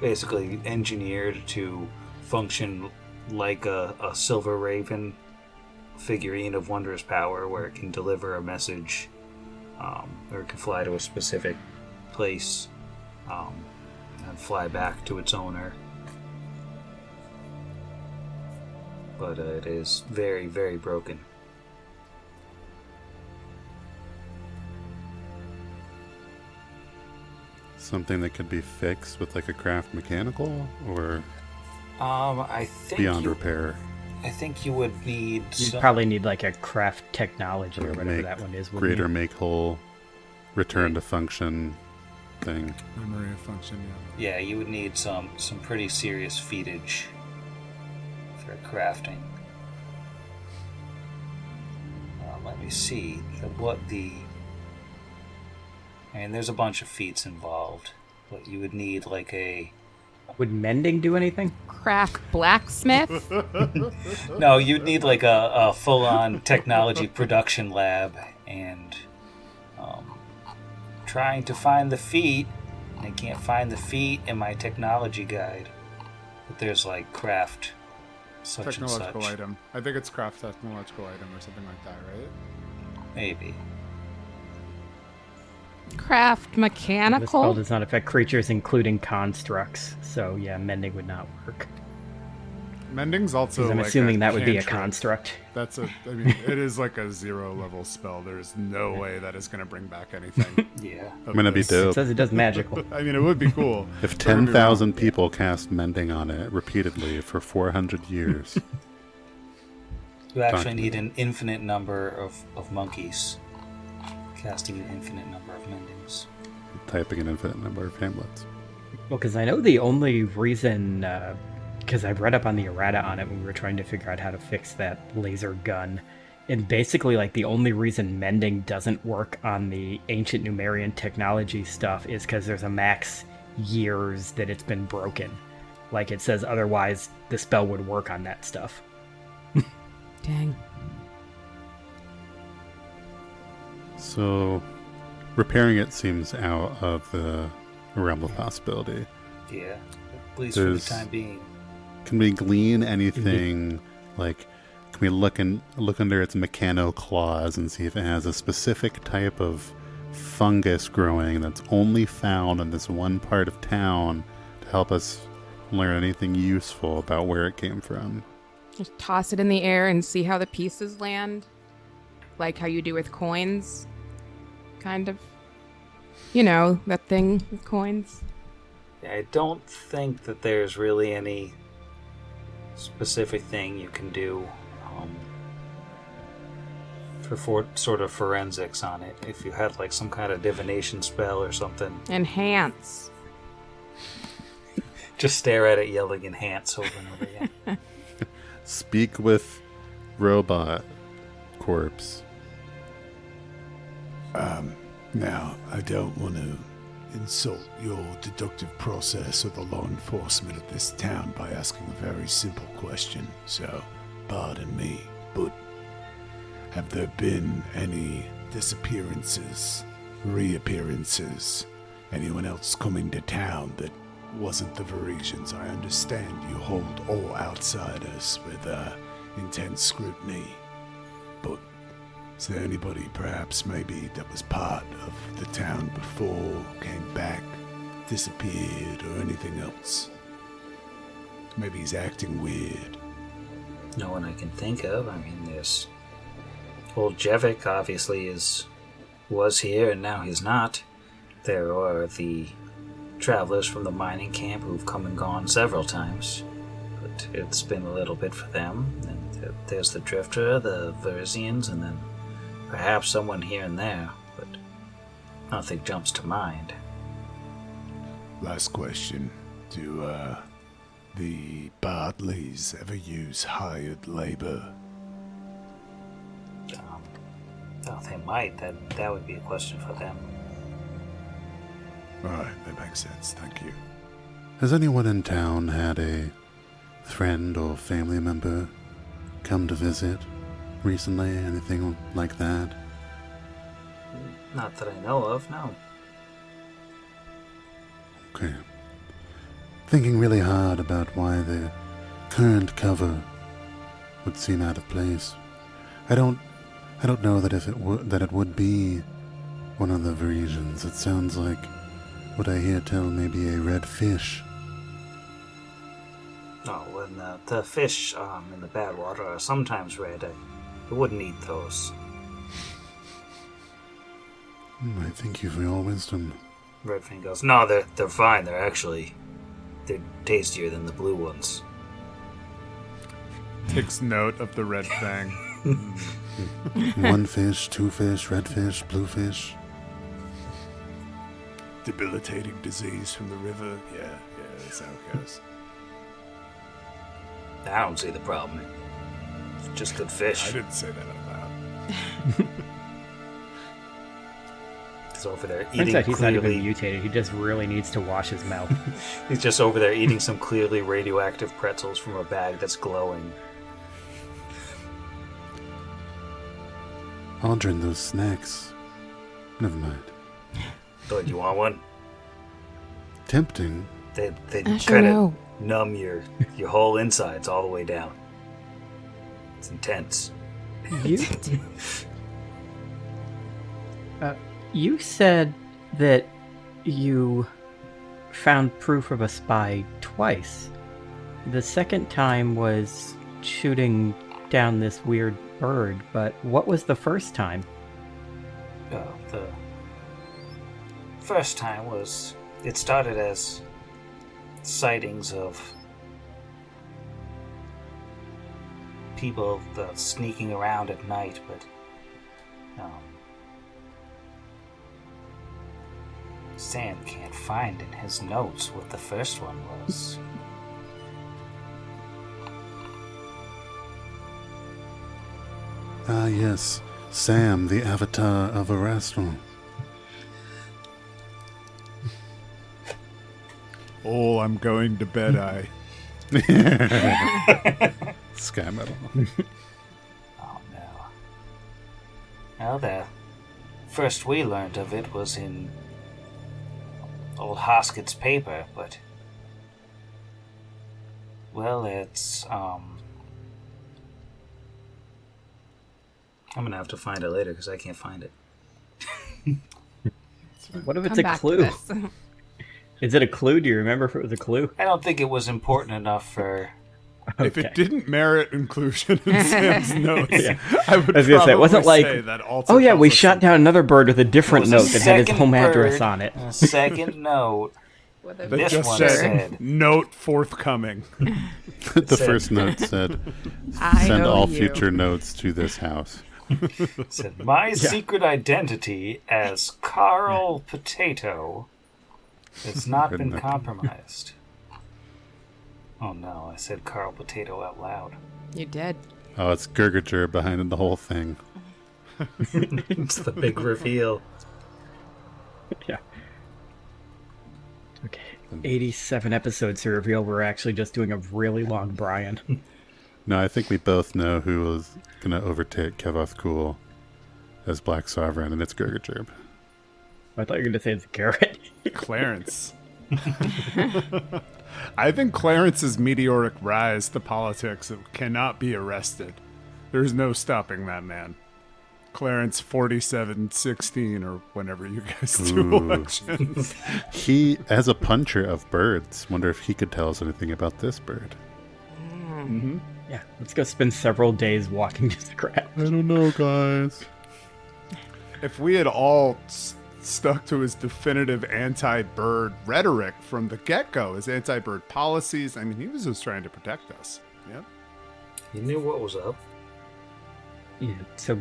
basically engineered to function like a silver raven figurine of wondrous power, where it can deliver a message, or it can fly to a specific place, and fly back to its owner. But it is very, very broken. Something that could be fixed with like a craft mechanical, or I think beyond repair. I think you would need. You'd probably need like a craft technology or whatever Make that one is. greater wouldn't you? make whole, return to function thing. Memory of function, Yeah, you would need some pretty serious feetage for crafting. Let me see I mean, there's a bunch of feats involved, but you would need like a. Would mending do anything? craft blacksmith. No, you'd need like a full-on technology production lab, and trying to find the feat. I can't find the feat in my technology guide, but there's like craft such technological and such. item. I think it's craft technological item or something like that, right? Maybe. Craft The spell mechanical. does not affect creatures, including constructs. So yeah, mending would not work. Mending's also. Because I'm like assuming that would be a cantrip. construct. That's a. I mean, it is like a 0 level spell. There's no way that is going to bring back anything. Yeah. of I'm gonna be this. It dope. says it does magical. I mean, it would be cool. If Don't get me 10,000 wrong. people cast mending on it repeatedly for 400 years, You actually need an infinite number of monkeys casting an infinite number of mendings. typing an infinite number of hamlets. Well, because I know the only reason, because I read up on the errata on it when we were trying to figure out how to fix that laser gun, and basically, like, the only reason mending doesn't work on the ancient Numerian technology stuff is because there's a max years that it's been broken. Like, it says otherwise the spell would work on that stuff. Dang. So, repairing it seems out of the realm of possibility. Yeah. At least for the There's- time being. Can we glean anything like? Can we look under its mechano claws and see if it has a specific type of fungus growing that's only found in this one part of town to help us learn anything useful about where it came from? Just toss it in the air and see how the pieces land. Like how you do with coins. Kind of. You know, that thing with coins. I don't think that there's really any specific thing you can do for sort of forensics on it. If you had like some kind of divination spell or something. Enhance. Just stare at it yelling enhance over and over again. Speak with robot corpse. Now, I don't want to insult your deductive process or the law enforcement of this town by asking a very simple question, so pardon me, but have there been any disappearances, reappearances, anyone else coming to town that wasn't the Varisians? I understand you hold all outsiders with intense scrutiny, but is there anybody perhaps maybe that was part of the town before, came back, disappeared, or anything else? Maybe he's acting weird. No one I can think of. I mean, there's old Jevic obviously was here and now he's not. There are the travelers from the mining camp who've come and gone several times, but it's been a little bit for them. And there's the Drifter, the Varisians, and then perhaps someone here and there, but nothing jumps to mind. Last question. Do the Bartleys ever use hired labor? Oh, they might. That would be a question for them. Alright, that makes sense. Thank you. Has anyone in town had a friend or family member come to visit recently? Anything like that? Not that I know of, no. Okay. Thinking really hard about why the current cover would seem out of place. I don't know that it would be one of the Varisians. It sounds like what I hear tell maybe a red fish. Oh, and the fish in the bad water are sometimes red. I wouldn't eat those. I thank you for your wisdom. Redfin goes, no, they're fine. They're tastier than the blue ones. Takes note of the red fang. One fish, two fish, red fish, blue fish. Debilitating disease from the river? Yeah, that's how it goes. I don't see the problem. It's just good fish. I didn't say that out loud. He's over there Turns eating out he's not even clearly... mutated. He just really needs to wash his mouth. He's just over there eating some clearly radioactive pretzels from a bag that's glowing. Aldrin, those snacks. Never mind. Do you want one? Tempting. They I sure kind of know. numb your whole insides all the way down. It's intense. You said that you found proof of a spy twice. The second time was shooting down this weird bird, but what was the first time? The first time was... It started as sightings of people sneaking around at night, but Sam can't find in his notes what the first one was. Ah, yes. Sam, the avatar of a restaurant. Oh, I'm going to bed, Sky metal. Oh no. Well, the first we learned of it was in old Hoskett's paper, but... Well, it's, I'm gonna have to find it later, because I can't find it. What if it's Come a back to clue? this. Is it a clue? Do you remember if it was a clue? I don't think it was important enough for If Okay. it didn't merit inclusion in Sam's notes, Yeah. I would I was gonna say, it wasn't probably like, say that also oh yeah, we tells us shot down another bird with a different It was note a that had his second home address bird, on it. and a second note. With a that This just one picture. said, note forthcoming. The said- first note said, I "Send owe all you. future notes to this house." said, my secret identity as Carl Potato has not Good been enough. compromised. Oh no, I said Carl Potato out loud. You did. Oh, it's Gurgager behind the whole thing. It's the big reveal. Yeah. Okay. 87 episodes to reveal we're actually just doing a really long Brian. No, I think we both know who was going to overtake Kevoth Cool as Black Sovereign, and it's Gurgager. I thought you were going to say it's Garrett. Clarence. I think Clarence's meteoric rise to politics cannot be arrested. There's no stopping that man. Clarence 4716 or whenever you guys do Ooh. elections. He, as a puncher of birds, wonder if he could tell us anything about this bird. Yeah, let's go spend several days walking to the ground. I don't know, guys. If we had all stuck to his definitive anti-bird rhetoric from the get-go, his anti-bird policies, I mean, he was just trying to protect us. Yeah. You knew what was up. Yeah, so,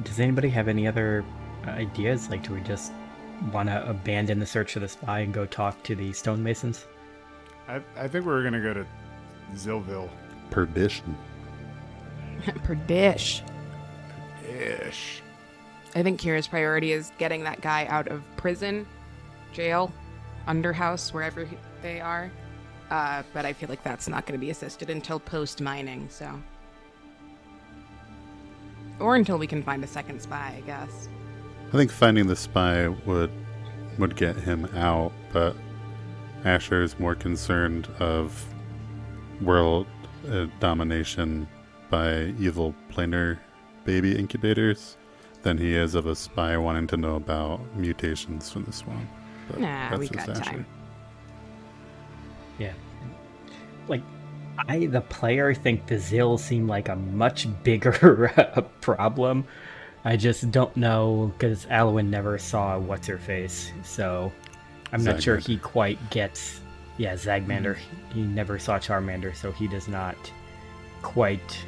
does anybody have any other ideas? Like, do we just want to abandon the search for the spy and go talk to the stonemasons? I think we were going to go to Zilville. Perdition. Per dish. Ish. I think Kira's priority is getting that guy out of prison, jail, underhouse, wherever they are. But I feel like that's not going to be assisted until post-mining, so. Or until we can find a second spy, I guess. I think finding the spy would get him out, but Asher is more concerned of world domination by evil planar baby incubators than he is of a spy wanting to know about mutations from the swamp. But Nah, that's we just got Asher. time. Yeah. Like, I, the player, think the Zill seem like a much bigger problem. I just don't know, because Alwyn never saw What's-Her-Face, so I'm not sure Zagmander. he quite gets... Yeah, Zagmander. He never saw Charmander, so he does not quite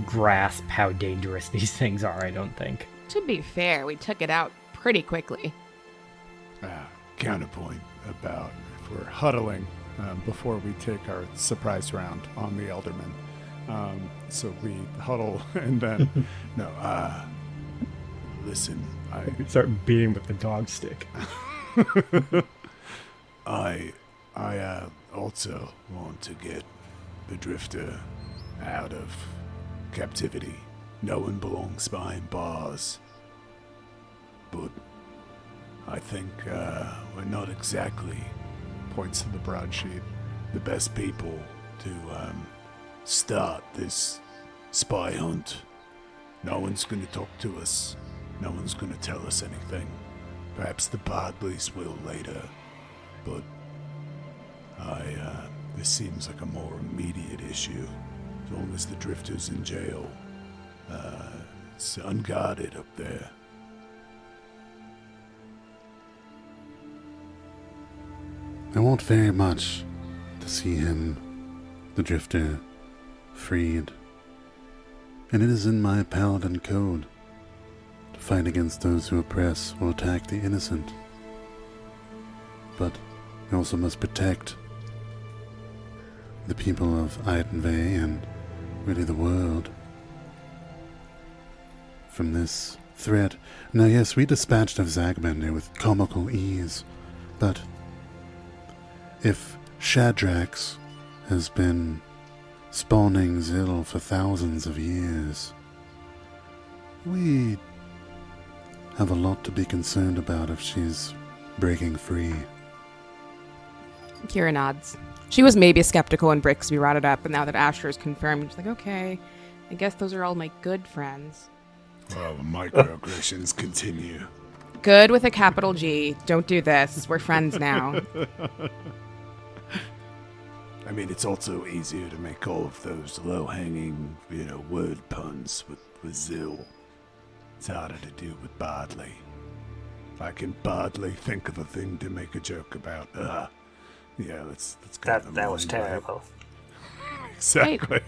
grasp how dangerous these things are, I don't think. To be fair, we took it out pretty quickly. Counterpoint about if we're huddling before we take our surprise round on the Elderman. So we huddle and then, listen, Start beating with the dog stick. I also want to get the Drifter out of captivity. No one belongs behind bars. But I think we're not exactly, points to the broadsheet. the best people to start this spy hunt. No one's going to talk to us. No one's going to tell us anything. Perhaps the Bardleys will later. But this seems like a more immediate issue. As long as the Drifter's in jail, it's unguarded up there. I want very much to see him, the Drifter, freed. And it is in my paladin code to fight against those who oppress or attack the innocent. But I also must protect the people of Eitenvey and really the world from this threat. Now yes, we dispatched of Zagmander with comical ease, but if Shadrax has been spawning Zill for thousands of years, we have a lot to be concerned about if she's breaking free. Kira nods. She was maybe skeptical when Brixby brought it up, but now that Asher is confirmed, she's like, okay, I guess those are all my good friends. Well, the microaggressions continue. Good with a capital G. Don't do this. We're friends now. I mean, it's also easier to make all of those low-hanging, word puns with Zill. It's harder to do with Bardley. I can Bardley think of a thing to make a joke about. Let's go. That was terrible. Exactly.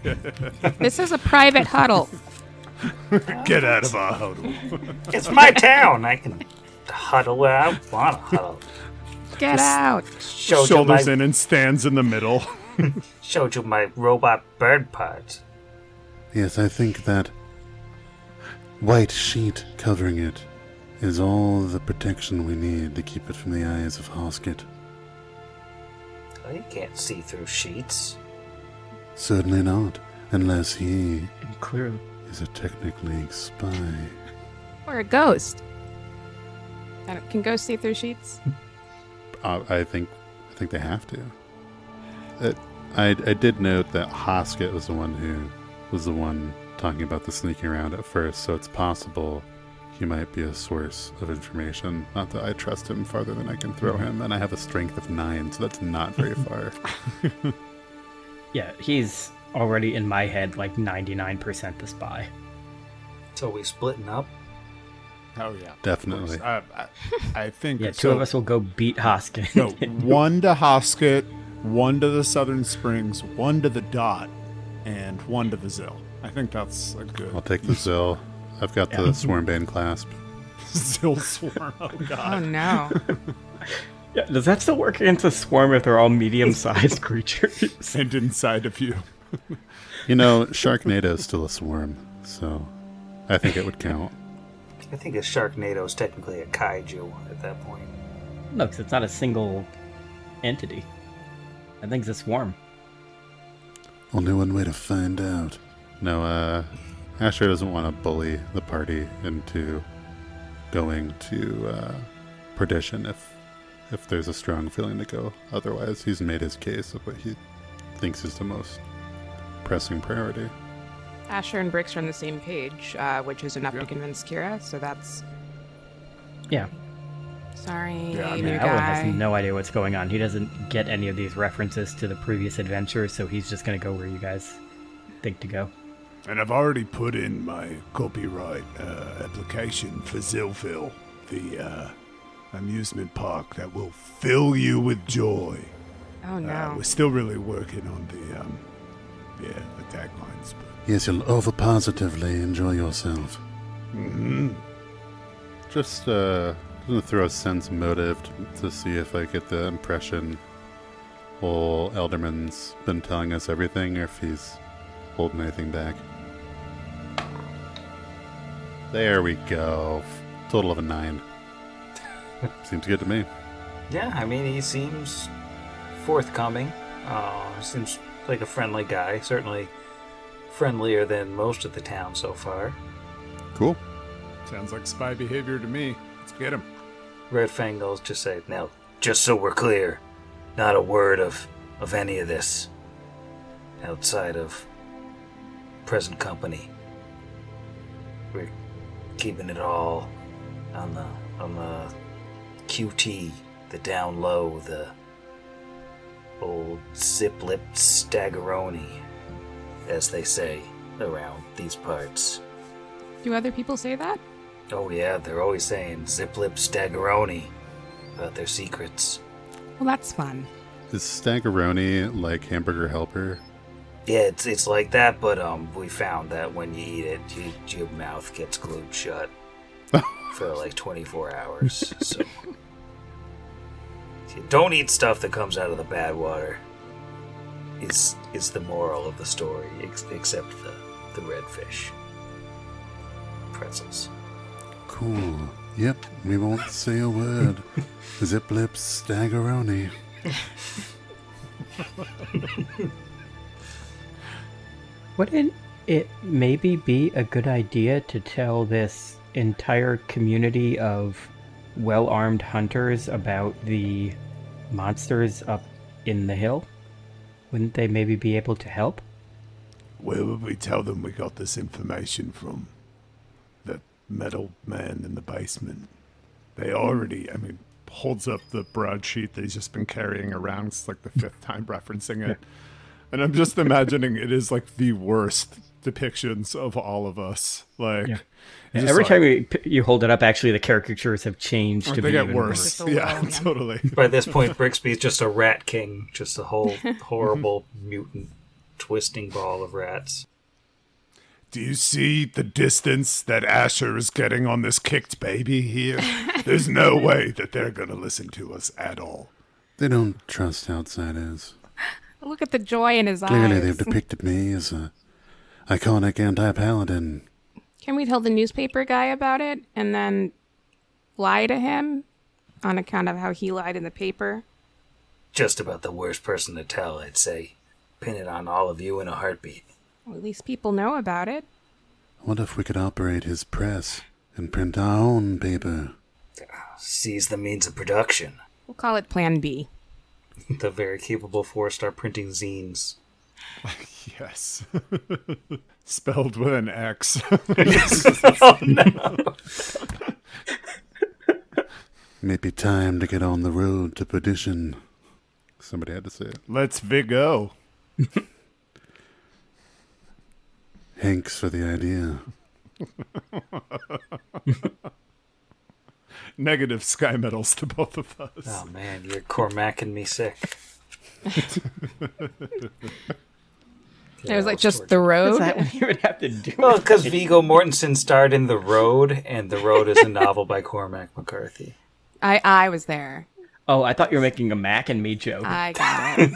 This is a private huddle. Get out of our huddle. It's my town. I can huddle where I want to huddle. Get out. Shoulders in and stands in the middle. Showed you my robot bird parts. Yes, I think that white sheet covering it is all the protection we need to keep it from the eyes of Hosket. Well, you can't see through sheets. Certainly not, unless he Clearly. is a technically spy. Or a ghost. Can ghosts see through sheets? I think they have to. I did note that Hosket was the one talking about the sneaking around at first, so it's possible he might be a source of information. Not that I trust him farther than I can throw him, and I have a strength of 9, so that's not very far. Yeah, he's already in my head like 99% the spy. So we splitting up? Oh, yeah. Definitely. I think... Yeah, two of us will go beat Hoskin. No, one to Hosket, one to the Southern Springs, one to the Dot, and one to the Zill. I think that's a good... I'll take the Zill. I've got the Swarmbane clasp. Zill Swarm, oh god. Oh, no. Yeah, does that still work against a swarm if they're all medium-sized creatures? And inside of you. Sharknado is still a swarm, so I think it would count. I think a Sharknado is technically a kaiju at that point. No, because it's not a single entity. I think it's a swarm. Only one way to find out. No, Asher doesn't want to bully the party into going to perdition if there's a strong feeling to go. Otherwise, he's made his case of what he thinks is the most pressing priority. Asher and Bricks are on the same page, which is enough to convince Kira, so that's... Yeah. Sorry, Yeah, I mean, new Alan has guy. no idea what's going on. He doesn't get any of these references to the previous adventures, so he's just going to go where you guys think to go. And I've already put in my copyright application for Zilville, the amusement park that will fill you with joy. Oh, no. We're still really working on the taglines. Yes, you'll over-positively enjoy yourself. Mm-hmm. Just going to throw a sense motive to see if I get the impression old Elderman's been telling us everything, or if he's holding anything back. There we go. Total of a 9. Seems good to me. Yeah, I mean, he seems forthcoming. Seems like a friendly guy. Certainly friendlier than most of the town so far. Cool. Sounds like spy behavior to me. Let's get him. Red Fang goes to say, now, just so we're clear, not a word of any of this outside of present company. We're keeping it all on the QT, the down low, the old Ziplips Stagaroni, as they say around these parts. Do other people say that? Oh yeah, they're always saying Ziplips Stagaroni about their secrets. Well, that's fun. Is Stagaroni like Hamburger Helper? Yeah, it's like that, but we found that when you eat it, your mouth gets glued shut for like 24 hours. So don't eat stuff that comes out of the bad water. Is the moral of the story, except the redfish pretzels. Cool. Yep, we won't say a word. Ziplips Stagaroni. Wouldn't it maybe be a good idea to tell this entire community of well-armed hunters about the monsters up in the hill? Wouldn't they maybe be able to help? Where would we tell them we got this information from? The metal man in the basement. They already, holds up the broadsheet that he's just been carrying around. It's like the 5th time referencing it. And I'm just imagining it is like the worst depictions of all of us. Like, And every time you hold it up, actually, the caricatures have changed to they be get even worse. Yeah, totally. By this point, Brixby's just a rat king, just a whole horrible mutant twisting ball of rats. Do you see the distance that Asher is getting on this kicked baby here? There's no way that they're going to listen to us at all. They don't trust outsiders. Look at the joy in his Clearly, eyes. they've depicted me as a iconic anti-paladin. Can we tell the newspaper guy about it and then lie to him on account of how he lied in the paper? Just about the worst person to tell, I'd say. Pin it on all of you in a heartbeat. Well, at least people know about it. What if we could operate his press and print our own paper? Seize the means of production. We'll call it Plan B. The very capable force start printing zines. Yes. Spelled with an X. Oh, no. Maybe time to get on the road to perdition. Somebody had to say it. Let's Vigo. Thanks for the idea. Negative sky medals to both of us. Oh, man, you're Cormacing me sick. It was like just the road. Is that what you would have to do? Well, because Viggo Mortensen starred in The Road, and The Road is a novel by Cormac McCarthy. I was there. Oh, I thought you were making a Mac and me joke. I got it.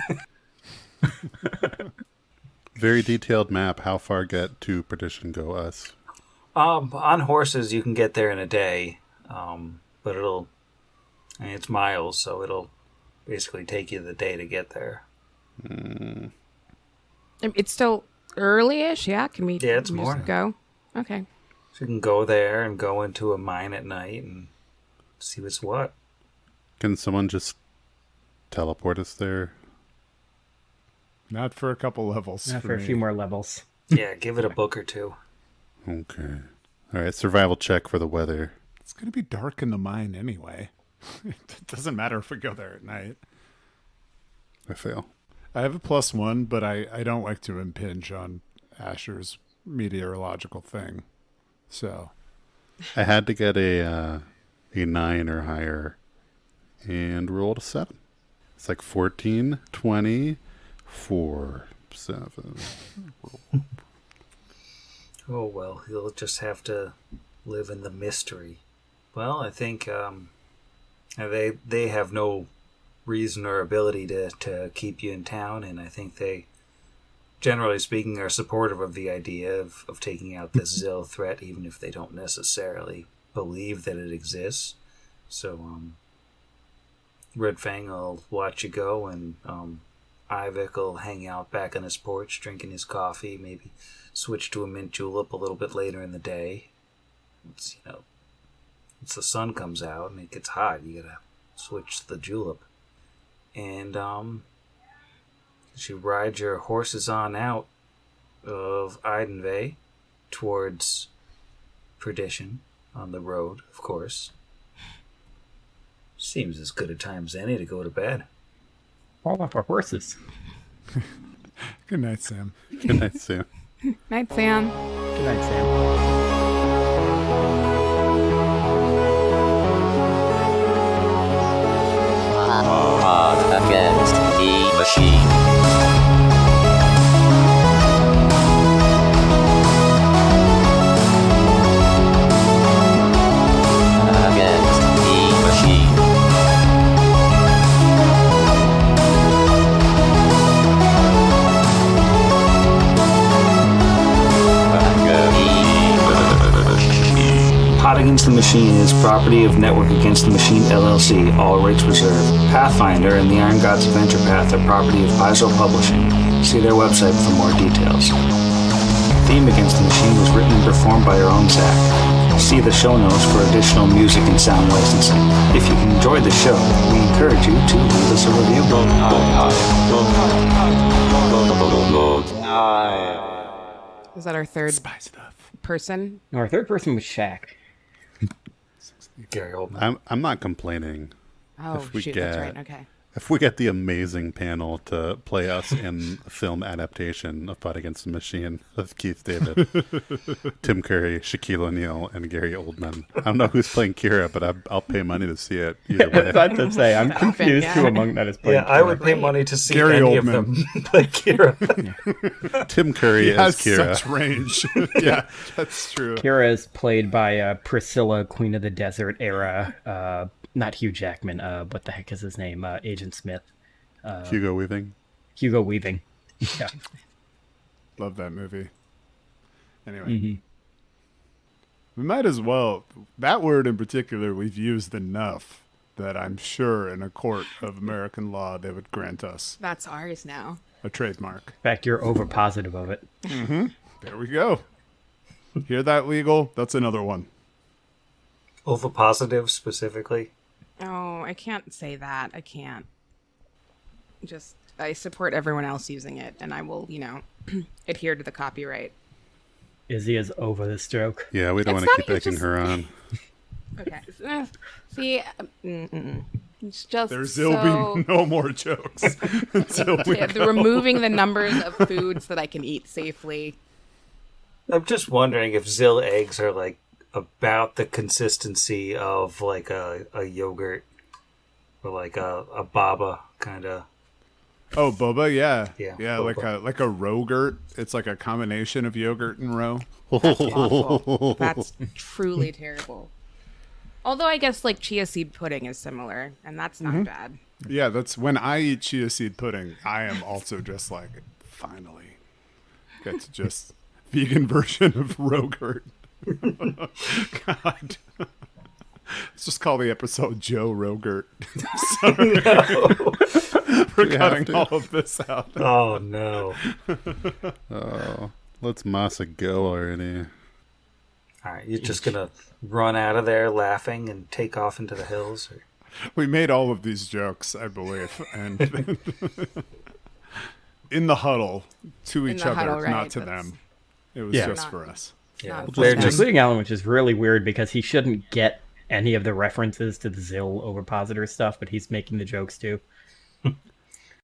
Very detailed map. How far get to perdition go us? On horses, you can get there in a day, but it's miles, so it'll basically take you the day to get there. It's still early-ish, yeah? Can we Yeah, it's just morning. go? Okay. So you can go there and go into a mine at night and see what's what. Can someone just teleport us there? Not for a couple levels. For a me. few more levels. Yeah, give it a book or two. Okay. All right, survival check for the weather. It's going to be dark in the mine anyway. It doesn't matter if we go there at night. I fail. I have a +1, but I don't like to impinge on Asher's meteorological thing. So I had to get a 9 or higher and rolled a 7. It's like 14, 20, 4, 7. Oh, well, you'll just have to live in the mystery. Well, I think they have no reason or ability to keep you in town, and I think they, generally speaking, are supportive of the idea of taking out this Zill threat, even if they don't necessarily believe that it exists. So, Red Fang will watch you go, and Ivik will hang out back on his porch, drinking his coffee, maybe switch to a mint julep a little bit later in the day. Once the sun comes out and it gets hot, you gotta switch to the julep. And as you ride your horses on out of Eidenvey towards perdition on the road, of course. Seems as good a time as any to go to bed. Fall off our horses. good night, Sam. Good night, Sam. Night, Sam. Good night, Sam. Against the machine. Against the machine. Pot Against the Machine is property of Network Against the Machine LLC, all rights reserved. Pathfinder and the Iron Gods Adventure Path are property of Paizo Publishing. See their website for more details. Theme Against the Machine was written and performed by our own Zach. See the show notes for additional music and sound licensing. If you enjoyed the show, we encourage you to leave us a review. Is that our third Spy stuff. person? No, our third person was Shaq. Gary Oldman. I'm not complaining. Oh, If we shoot, get- that's right. Okay. If we get the amazing panel to play us in the film adaptation of Fight Against the Machine of Keith David, Tim Curry, Shaquille O'Neal, and Gary Oldman. I don't know who's playing Kira, but I'll pay money to see it either way. That's to say, I'm confused yeah. who among that is playing. Yeah, I would Kira. pay money to see Gary any Oldman. of them play Kira. Tim Curry He as has Kira. such range. Yeah, that's true. Kira is played by Priscilla, Queen of the Desert era. Not Hugh Jackman. What the heck is his name? Agent Smith. Hugo Weaving. Hugo Weaving. Yeah. Love that movie. Anyway, Mhm. we might as well. That word in particular, we've used enough that I'm sure in a court of American law they would grant us That's ours now. a trademark. In fact, you're over positive of it. There we go. Hear that, legal? That's another one. Ovipositive specifically. Oh, I can't say that. I can't. Just, I support everyone else using it, and I will, adhere to the copyright. Izzy is over the stroke. Yeah, we don't It's want to not keep even egging just- her on. Okay. See, it's just There's so... will be no more jokes until we Yeah, go. removing the numbers of foods that I can eat safely. I'm just wondering if Zill eggs are like about the consistency of like a yogurt or like a baba kind of. Oh, boba, yeah, Yeah, boba. like a rogurt. It's like a combination of yogurt and roe. That's awful. That's truly terrible. Although I guess like chia seed pudding is similar, and that's not bad. Yeah, that's when I eat chia seed pudding. I am also just like, finally, get to just vegan version of rogurt. God. Let's just call the episode Joe Rogurt. Sorry. We're cutting all of this out. Oh no! Oh, let's Masa go already. All right, you're just gonna run out of there laughing and take off into the hills. Or... We made all of these jokes, I believe, and in the huddle to each the other, huddle, right, not to that's- them. It was Yeah. just Not- for us. Yeah, Not they're fun. just Including Alan, which is really weird because he shouldn't get any of the references to the Zill ovipositor stuff, but he's making the jokes too.